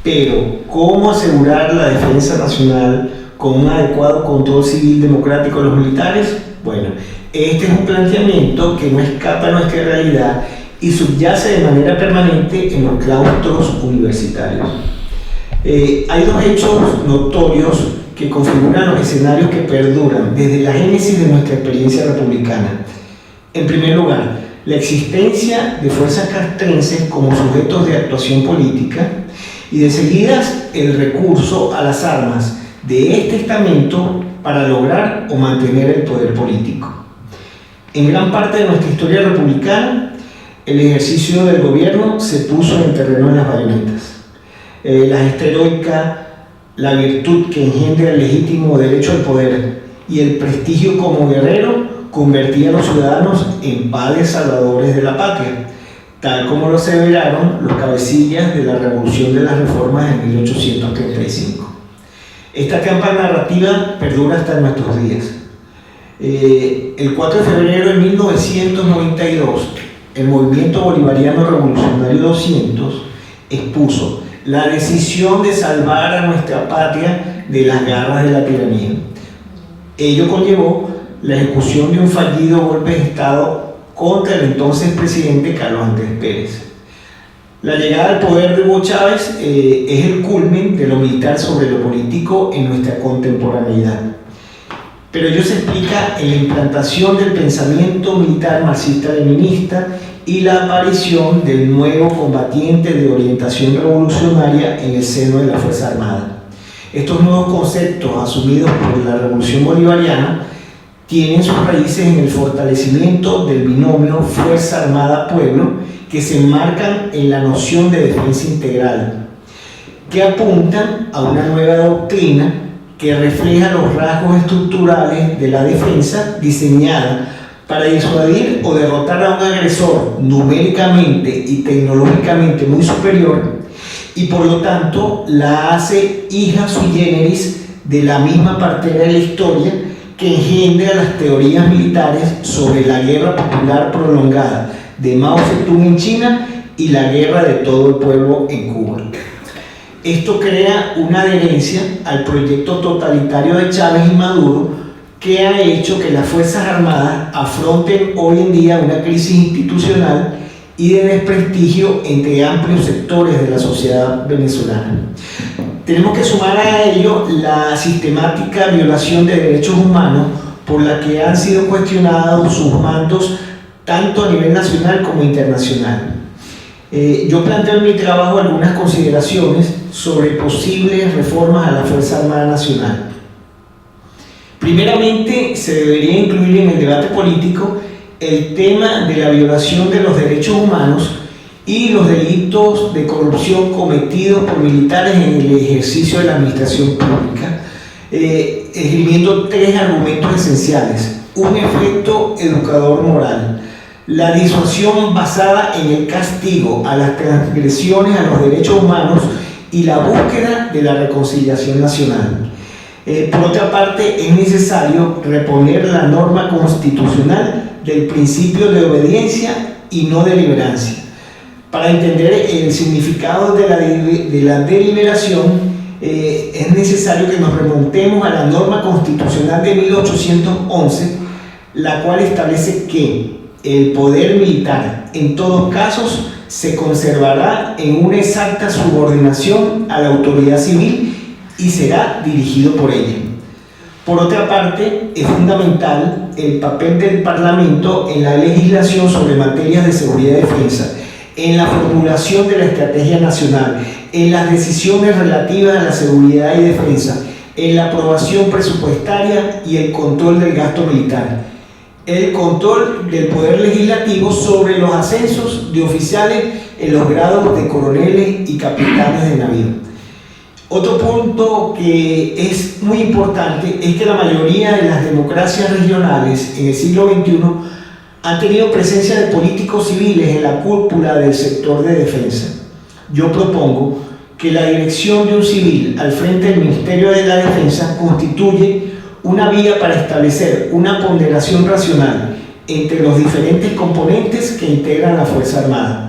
Speaker 7: pero ¿cómo asegurar la defensa nacional con un adecuado control civil democrático de los militares? Bueno, este es un planteamiento que no escapa a nuestra realidad y subyace de manera permanente en los claustros universitarios. Hay dos hechos notorios que configuran los escenarios que perduran desde la génesis de nuestra experiencia republicana. En primer lugar, la existencia de fuerzas castrenses como sujetos de actuación política y de seguidas el recurso a las armas de este estamento para lograr o mantener el poder político. En gran parte de nuestra historia republicana, el ejercicio del gobierno se puso en el terreno de las bayonetas. La gesta heroica, la virtud que engendra el legítimo derecho al poder y el prestigio como guerrero convertían a los ciudadanos en padres salvadores de la patria, tal como lo aseveraron los cabecillas de la Revolución de las Reformas en 1835. Esta trampa narrativa perdura hasta nuestros días. El 4 de febrero de 1992, el Movimiento Bolivariano Revolucionario 200 expuso la decisión de salvar a nuestra patria de las garras de la tiranía. Ello conllevó la ejecución de un fallido golpe de Estado contra el entonces presidente Carlos Andrés Pérez. La llegada al poder de Hugo Chávez es el culmen de lo militar sobre lo político en nuestra contemporaneidad. pero ello se explica en la implantación del pensamiento militar marxista-leninista y la aparición del nuevo combatiente de orientación revolucionaria en el seno de la Fuerza Armada. Estos nuevos conceptos asumidos por la Revolución Bolivariana tienen sus raíces en el fortalecimiento del binomio Fuerza Armada-Pueblo, que se enmarcan en la noción de defensa integral, que apuntan a una nueva doctrina que refleja los rasgos estructurales de la defensa diseñada para disuadir o derrotar a un agresor numéricamente y tecnológicamente muy superior, y por lo tanto la hace hija sui generis de la misma partera de la historia que engendra las teorías militares sobre la guerra popular prolongada de Mao Zedong en China y la guerra de todo el pueblo en Cuba. Esto crea una adherencia al proyecto totalitario de Chávez y Maduro, que ha hecho que las Fuerzas Armadas afronten hoy en día una crisis institucional y de desprestigio entre amplios sectores de la sociedad venezolana. Tenemos que sumar a ello la sistemática violación de derechos humanos por la que han sido cuestionados sus mandos tanto a nivel nacional como internacional. Yo planteo en mi trabajo algunas consideraciones sobre posibles reformas a la Fuerza Armada Nacional. Primeramente, se debería incluir en el debate político el tema de la violación de los derechos humanos y los delitos de corrupción cometidos por militares en el ejercicio de la administración pública, esgrimiendo tres argumentos esenciales: un efecto educador moral, la disuasión basada en el castigo a las transgresiones a los derechos humanos y la búsqueda de la reconciliación nacional. Por otra parte, es necesario reponer la norma constitucional del principio de obediencia y no deliberancia. Para entender el significado de la deliberación, es necesario que nos remontemos a la norma constitucional de 1811, la cual establece que el poder militar, en todos casos, se conservará en una exacta subordinación a la autoridad civil y será dirigido por ella. Por otra parte, es fundamental el papel del Parlamento en la legislación sobre materias de seguridad y defensa, en la formulación de la estrategia nacional, en las decisiones relativas a la seguridad y defensa, en la aprobación presupuestaria y el control del gasto militar, el control del poder legislativo sobre los ascensos de oficiales en los grados de coroneles y capitanes de navío. Otro punto que es muy importante es que la mayoría de las democracias regionales en el siglo XXI han tenido presencia de políticos civiles en la cúpula del sector de defensa. Yo propongo que la dirección de un civil al frente del Ministerio de la Defensa constituye una vía para establecer una ponderación racional entre los diferentes componentes que integran la Fuerza Armada.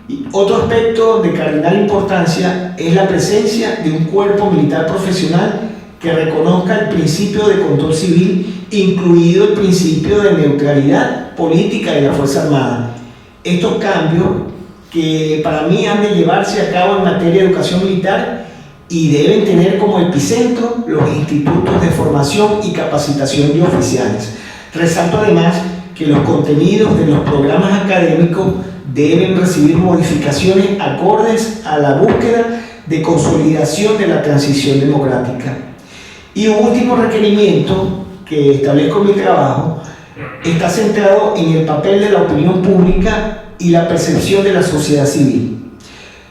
Speaker 7: Y otro aspecto de cardinal importancia es la presencia de un cuerpo militar profesional que reconozca el principio de control civil, incluido el principio de neutralidad política de la Fuerza Armada. Estos cambios que para mí han de llevarse a cabo en materia de educación militar y deben tener como epicentro los institutos de formación y capacitación de oficiales. Resalto además que los contenidos de los programas académicos deben recibir modificaciones acordes a la búsqueda de consolidación de la transición democrática. Y un último requerimiento que establezco en mi trabajo está centrado en el papel de la opinión pública y la percepción de la sociedad civil.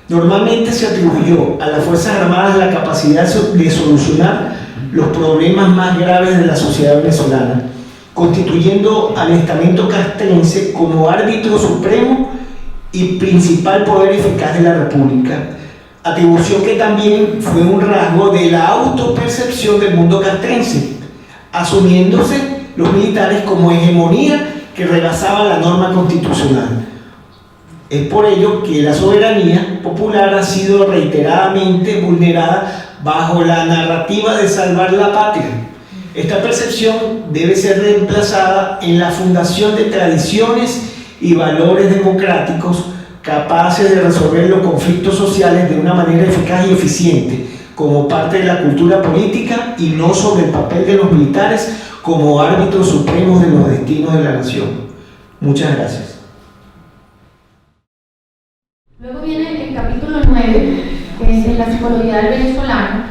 Speaker 7: Normalmente se atribuyó a las Fuerzas Armadas la capacidad de solucionar los problemas más graves de la sociedad venezolana, constituyendo al estamento castrense como árbitro supremo y principal poder eficaz de la República, atribución que también fue un rasgo de la autopercepción del mundo castrense, asumiéndose los militares como hegemonía que rebasaba la norma constitucional. Es por ello que la soberanía popular ha sido reiteradamente vulnerada bajo la narrativa de salvar la patria. Esta percepción debe ser reemplazada en la fundación de tradiciones y valores democráticos capaces de resolver los conflictos sociales de una manera eficaz y eficiente, como parte de la cultura política y no sobre el papel de los militares como árbitros supremos de los destinos de la nación. Muchas gracias.
Speaker 1: Luego viene el capítulo 9, que es en la psicología del venezolano,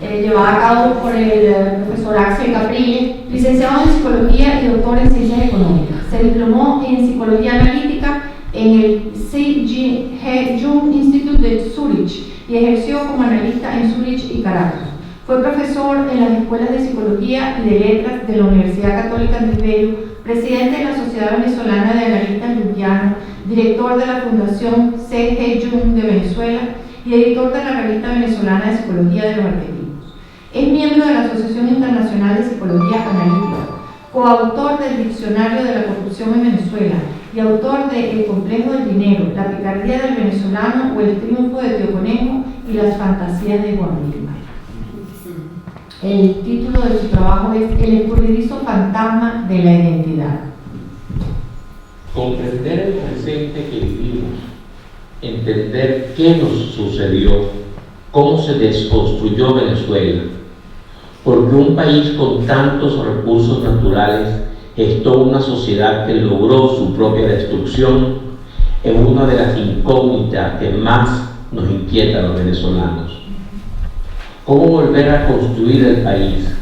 Speaker 1: llevada a cabo por el profesor Axel Caprile, licenciado en psicología y doctor en ciencias económicas. Se diplomó en psicología analítica en el C.G. Jung Institute de Zurich y ejerció como analista en Zurich y Caracas. Fue profesor en las escuelas de psicología y de letras de la Universidad Católica Andrés Bello, presidente de la Sociedad Venezolana de Analistas Jungianos, director de la Fundación C.G. Jung de Venezuela y editor de la Revista Venezolana de Psicología de los Argentinos. Es miembro de la Asociación Internacional de Psicología Analítica, coautor del Diccionario de la Corrupción en Venezuela y autor de El complejo del dinero, la picardía del venezolano o el triunfo de Tío Conejo y las fantasías de Juan Vilma. El título de su trabajo es El escurridizo fantasma de la identidad.
Speaker 8: Comprender el presente que vivimos, entender qué nos sucedió, cómo se desconstruyó Venezuela, porque un país con tantos recursos naturales gestó una sociedad que logró su propia destrucción, es una de las incógnitas que más nos inquieta a los venezolanos. ¿Cómo volver a construir el país?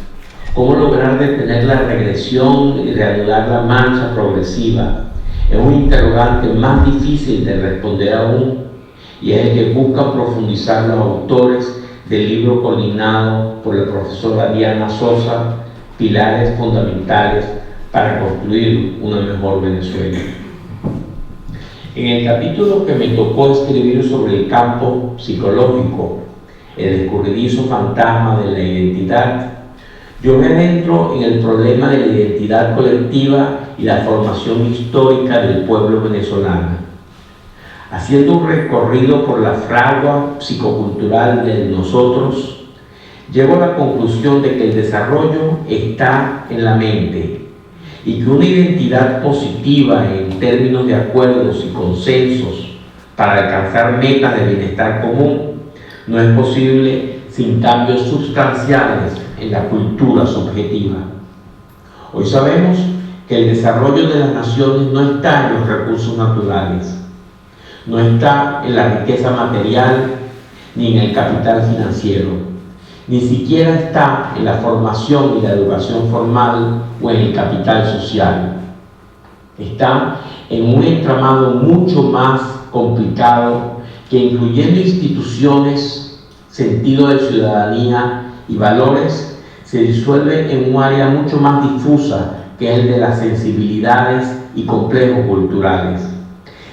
Speaker 8: ¿Cómo lograr detener la regresión y reanudar la marcha progresiva? Es un interrogante más difícil de responder aún, y es el que buscan profundizar los autores del libro coordinado por la profesora Diana Sosa, Pilares Fundamentales para construir una mejor Venezuela. En el capítulo que me tocó escribir sobre el campo psicológico, el escurridizo fantasma de la identidad, yo me adentro en el problema de la identidad colectiva y la formación histórica del pueblo venezolano. Haciendo un recorrido por la fragua psicocultural de nosotros, llego a la conclusión de que el desarrollo está en la mente y que una identidad positiva en términos de acuerdos y consensos para alcanzar metas de bienestar común no es posible sin cambios sustanciales en la cultura subjetiva. Hoy sabemos que el desarrollo de las naciones no está en los recursos naturales, no está en la riqueza material ni en el capital financiero, ni siquiera está en la formación y la educación formal o en el capital social. Está en un entramado mucho más complicado que, incluyendo instituciones, sentido de ciudadanía y valores, se disuelve en un área mucho más difusa que es el de las sensibilidades y complejos culturales,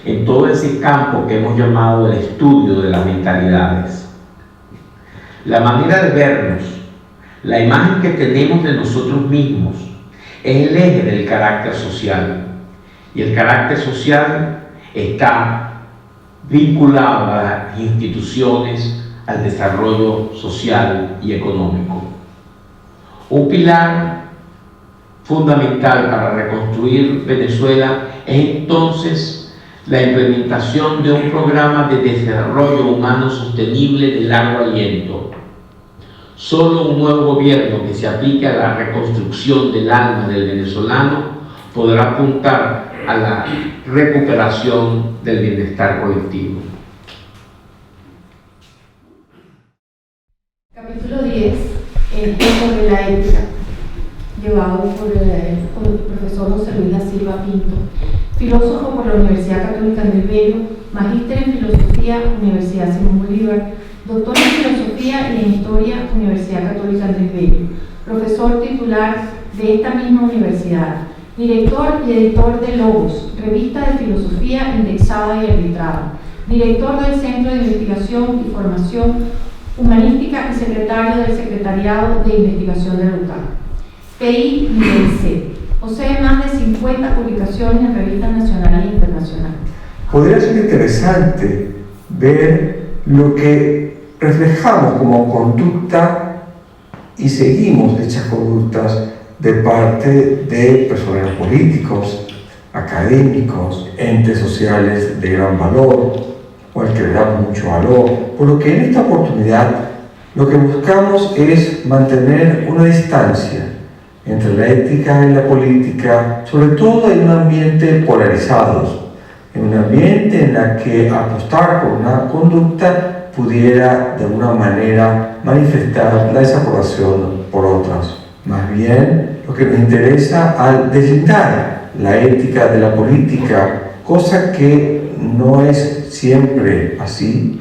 Speaker 8: en todo ese campo que hemos llamado el estudio de las mentalidades. La manera de vernos, la imagen que tenemos de nosotros mismos, es el eje del carácter social, y el carácter social está vinculado a las instituciones, al desarrollo social y económico. Un pilar fundamental para reconstruir Venezuela es entonces la implementación de un programa de desarrollo humano sostenible de largo aliento. Solo un nuevo gobierno que se aplique a la reconstrucción del alma del venezolano podrá apuntar a la recuperación del bienestar colectivo.
Speaker 1: Capítulo 10 es sobre la ética, llevado por el profesor José Luis da Silva Pinto, filósofo por la Universidad Católica Andrés Bello, magíster en filosofía, Universidad Simón Bolívar, doctor en filosofía y en historia, Universidad Católica Andrés Bello, profesor titular de esta misma universidad, director y editor de Logos, revista de filosofía indexada y arbitrada, director del Centro de Investigación y Formación Humanística y secretario del Secretariado de Investigación de la UCAM. PI nivel C. Posee más de 50 publicaciones en revistas nacionales e internacionales.
Speaker 9: Podría ser interesante ver lo que reflejamos como conducta y seguimos dichas conductas de parte de personeros políticos, académicos, entes sociales de gran valor o al que le damos mucho valor, por lo que en esta oportunidad lo que buscamos es mantener una distancia entre la ética y la política, sobre todo en un ambiente polarizado, en un ambiente en el que apostar por una conducta pudiera de alguna manera manifestar la desaprobación por otras. Más bien, lo que nos interesa al deslindar la ética de la política, cosa que no es siempre así,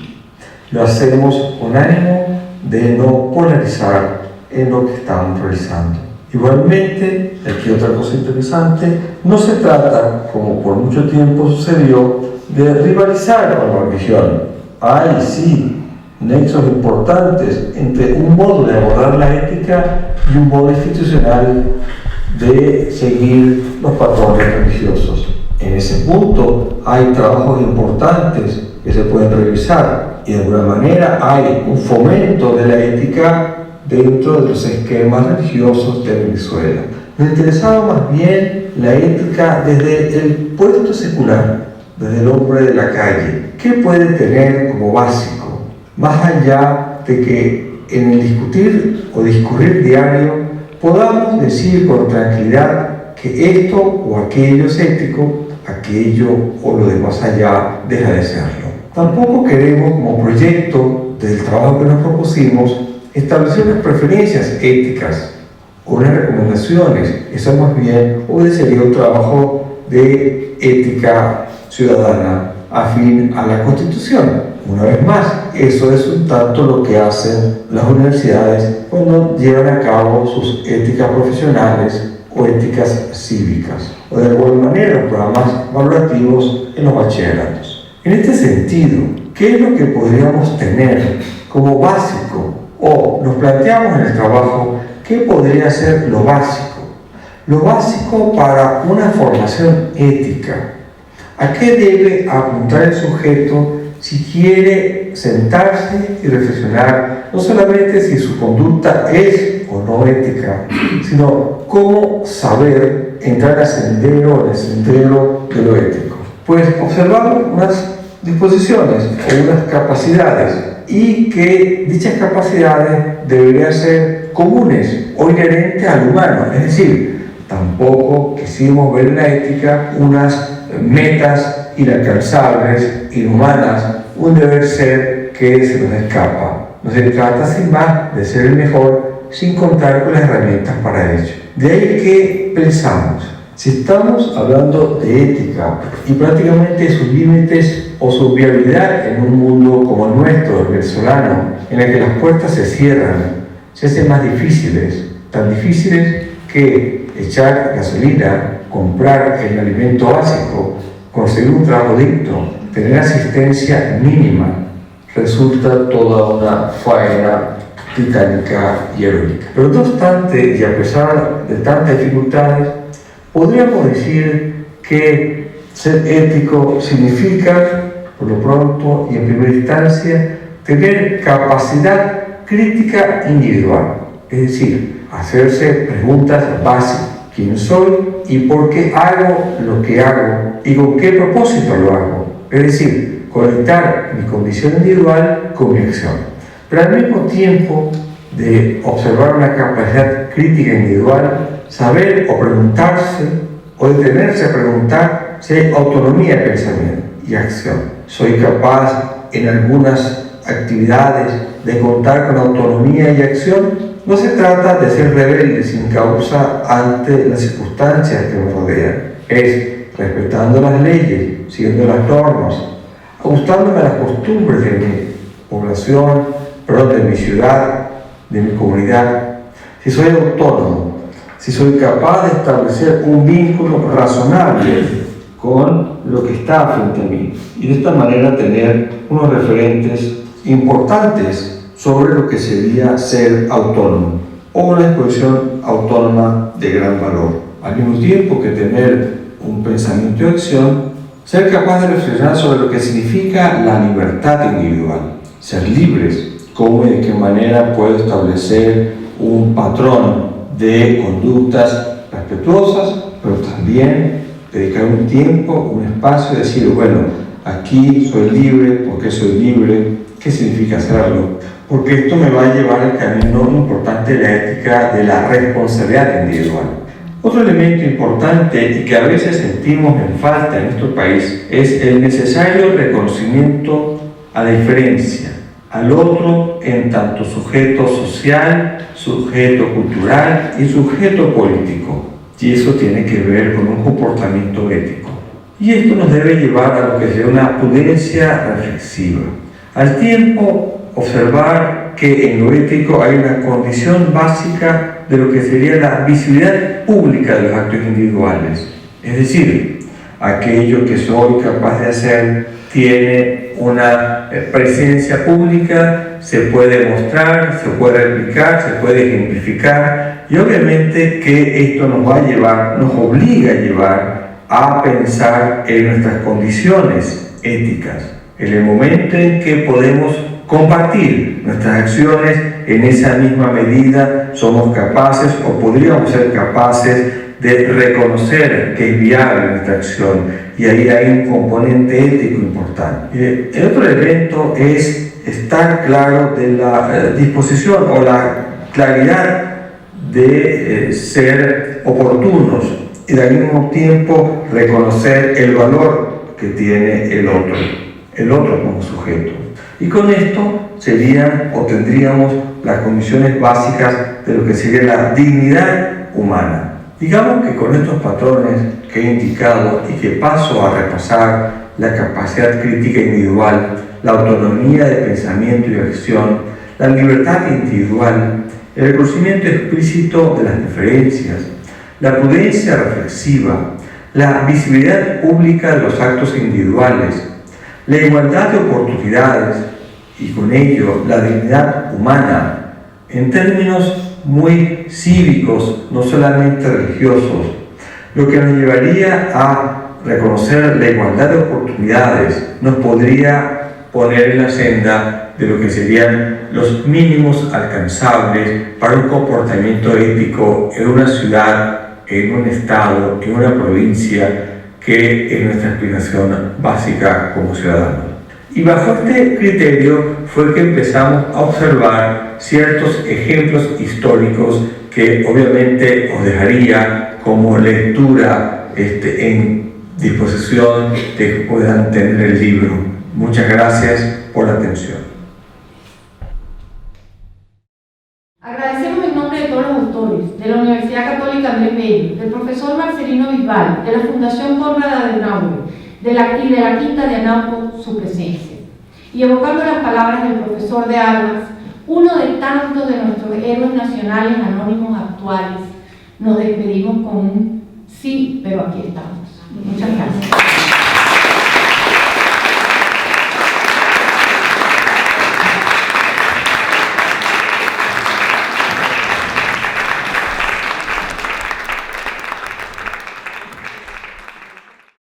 Speaker 9: lo hacemos con ánimo de no polarizar en lo que estamos realizando. Igualmente, aquí otra cosa interesante, no se trata, como por mucho tiempo sucedió, de rivalizar con la religión. Hay, sí, nexos importantes entre un modo de abordar la ética y un modo institucional de seguir los patrones religiosos. En ese punto hay trabajos importantes que se pueden revisar y de alguna manera hay un fomento de la ética dentro de los esquemas religiosos de Venezuela. Me interesaba más bien la ética desde el puesto secular, desde el hombre de la calle. ¿Qué puede tener como básico? Más allá de que en el discutir o discurrir diario podamos decir con tranquilidad que esto o aquello es ético, aquello o lo de más allá deja de serlo. Tampoco queremos, como proyecto del trabajo que nos propusimos, establecer unas preferencias éticas o unas recomendaciones. Eso más bien obedecería un trabajo de ética ciudadana afín a la Constitución. Una vez más, eso es un tanto lo que hacen las universidades cuando llevan a cabo sus éticas profesionales o éticas cívicas, o de alguna manera los programas valorativos en los bachilleratos. En este sentido, ¿qué es lo que podríamos tener como básico? O nos planteamos en el trabajo, ¿qué podría ser lo básico? Lo básico para una formación ética. ¿A qué debe apuntar el sujeto si quiere sentarse y reflexionar no solamente si su conducta es o no ética, sino cómo saber entrar en el sendero de lo ético? Pues observamos unas disposiciones o unas capacidades y que dichas capacidades deberían ser comunes o inherentes al humano, es decir, tampoco quisimos ver en la ética unas metas inalcanzables, inhumanas, un deber ser que se nos escapa. No se trata sin más de ser el mejor sin contar con las herramientas para ello. De ahí que pensamos, si estamos hablando de ética y prácticamente sus límites o su viabilidad en un mundo como el nuestro, el venezolano, en el que las puertas se cierran, se hacen más difíciles, tan difíciles que echar gasolina, comprar el alimento básico, conseguir un trabajo digno, tener asistencia mínima, resulta toda una faena titánica y heroica. Pero no obstante, y a pesar de tantas dificultades, podríamos decir que ser ético significa, por lo pronto y en primera instancia, tener capacidad crítica individual, es decir, hacerse preguntas básicas. ¿Quién soy y por qué hago lo que hago y con qué propósito lo hago? Es decir, conectar mi condición individual con mi acción. Pero al mismo tiempo de observar una capacidad crítica individual, saber o preguntarse o detenerse a preguntar si hay autonomía de pensamiento y acción. ¿Soy capaz en algunas actividades de contar con autonomía y acción? No se trata de ser rebelde sin causa ante las circunstancias que nos rodean. Es respetando las leyes, siguiendo las normas, ajustándome a las costumbres de mi población, de mi ciudad, de mi comunidad. Si soy autónomo, si soy capaz de establecer un vínculo razonable con lo que está frente a mí y de esta manera tener unos referentes importantes sobre lo que sería ser autónomo o una disposición autónoma de gran valor. Al mismo tiempo que tener un pensamiento de acción, ser capaz de reflexionar sobre lo que significa la libertad individual, ser libres, cómo y de qué manera puedo establecer un patrón de conductas respetuosas, pero también dedicar un tiempo, un espacio y decir, bueno, aquí soy libre, ¿por qué soy libre? ¿Qué significa hacerlo? porque esto me va a llevar al camino importante de la ética de la responsabilidad individual. Otro elemento importante y que a veces sentimos en falta en nuestro país es el necesario reconocimiento a la diferencia, al otro en tanto sujeto social, sujeto cultural y sujeto político. Y eso tiene que ver con un comportamiento ético. Y esto nos debe llevar a lo que sería una prudencia reflexiva. Al tiempo, observar que en lo ético hay una condición básica de lo que sería la visibilidad pública de los actos individuales. Es decir, aquello que soy capaz de hacer tiene una presencia pública, se puede mostrar, se puede replicar, se puede ejemplificar, y obviamente que esto nos va a llevar, nos obliga a llevar a pensar en nuestras condiciones éticas, en el momento en que podemos compartir nuestras acciones, en esa misma medida somos capaces o podríamos ser capaces de reconocer que es viable nuestra acción, y ahí hay un componente ético importante. El otro elemento es estar claro de la disposición o la claridad de ser oportunos y al mismo tiempo reconocer el valor que tiene el otro como sujeto. Y con esto serían o tendríamos las condiciones básicas de lo que sería la dignidad humana. Digamos que con estos patrones que he indicado y que paso a repasar, la capacidad crítica individual, la autonomía de pensamiento y acción, la libertad individual, el reconocimiento explícito de las diferencias, la prudencia reflexiva, la visibilidad pública de los actos individuales, la igualdad de oportunidades y con ello la dignidad humana, en términos muy cívicos, no solamente religiosos, lo que nos llevaría a reconocer la igualdad de oportunidades, nos podría poner en la senda de lo que serían los mínimos alcanzables para un comportamiento ético en una ciudad, en un estado, en una provincia, que es nuestra aspiración básica como ciudadanos. Y bajo este criterio fue que empezamos a observar ciertos ejemplos históricos que obviamente os dejaría como lectura en disposición de que puedan tener el libro. Muchas gracias por la atención.
Speaker 1: Agradecemos en nombre de todos los autores, de la Universidad Católica Andrés Bello, del profesor Marcelino Bisbal, de la Fundación Konrad Adenauer, y de la Quinta de Anapo su presencia. Y evocando las palabras del profesor de armas, uno de tantos de nuestros héroes nacionales anónimos actuales, nos despedimos con un sí, pero aquí estamos. Muchas gracias.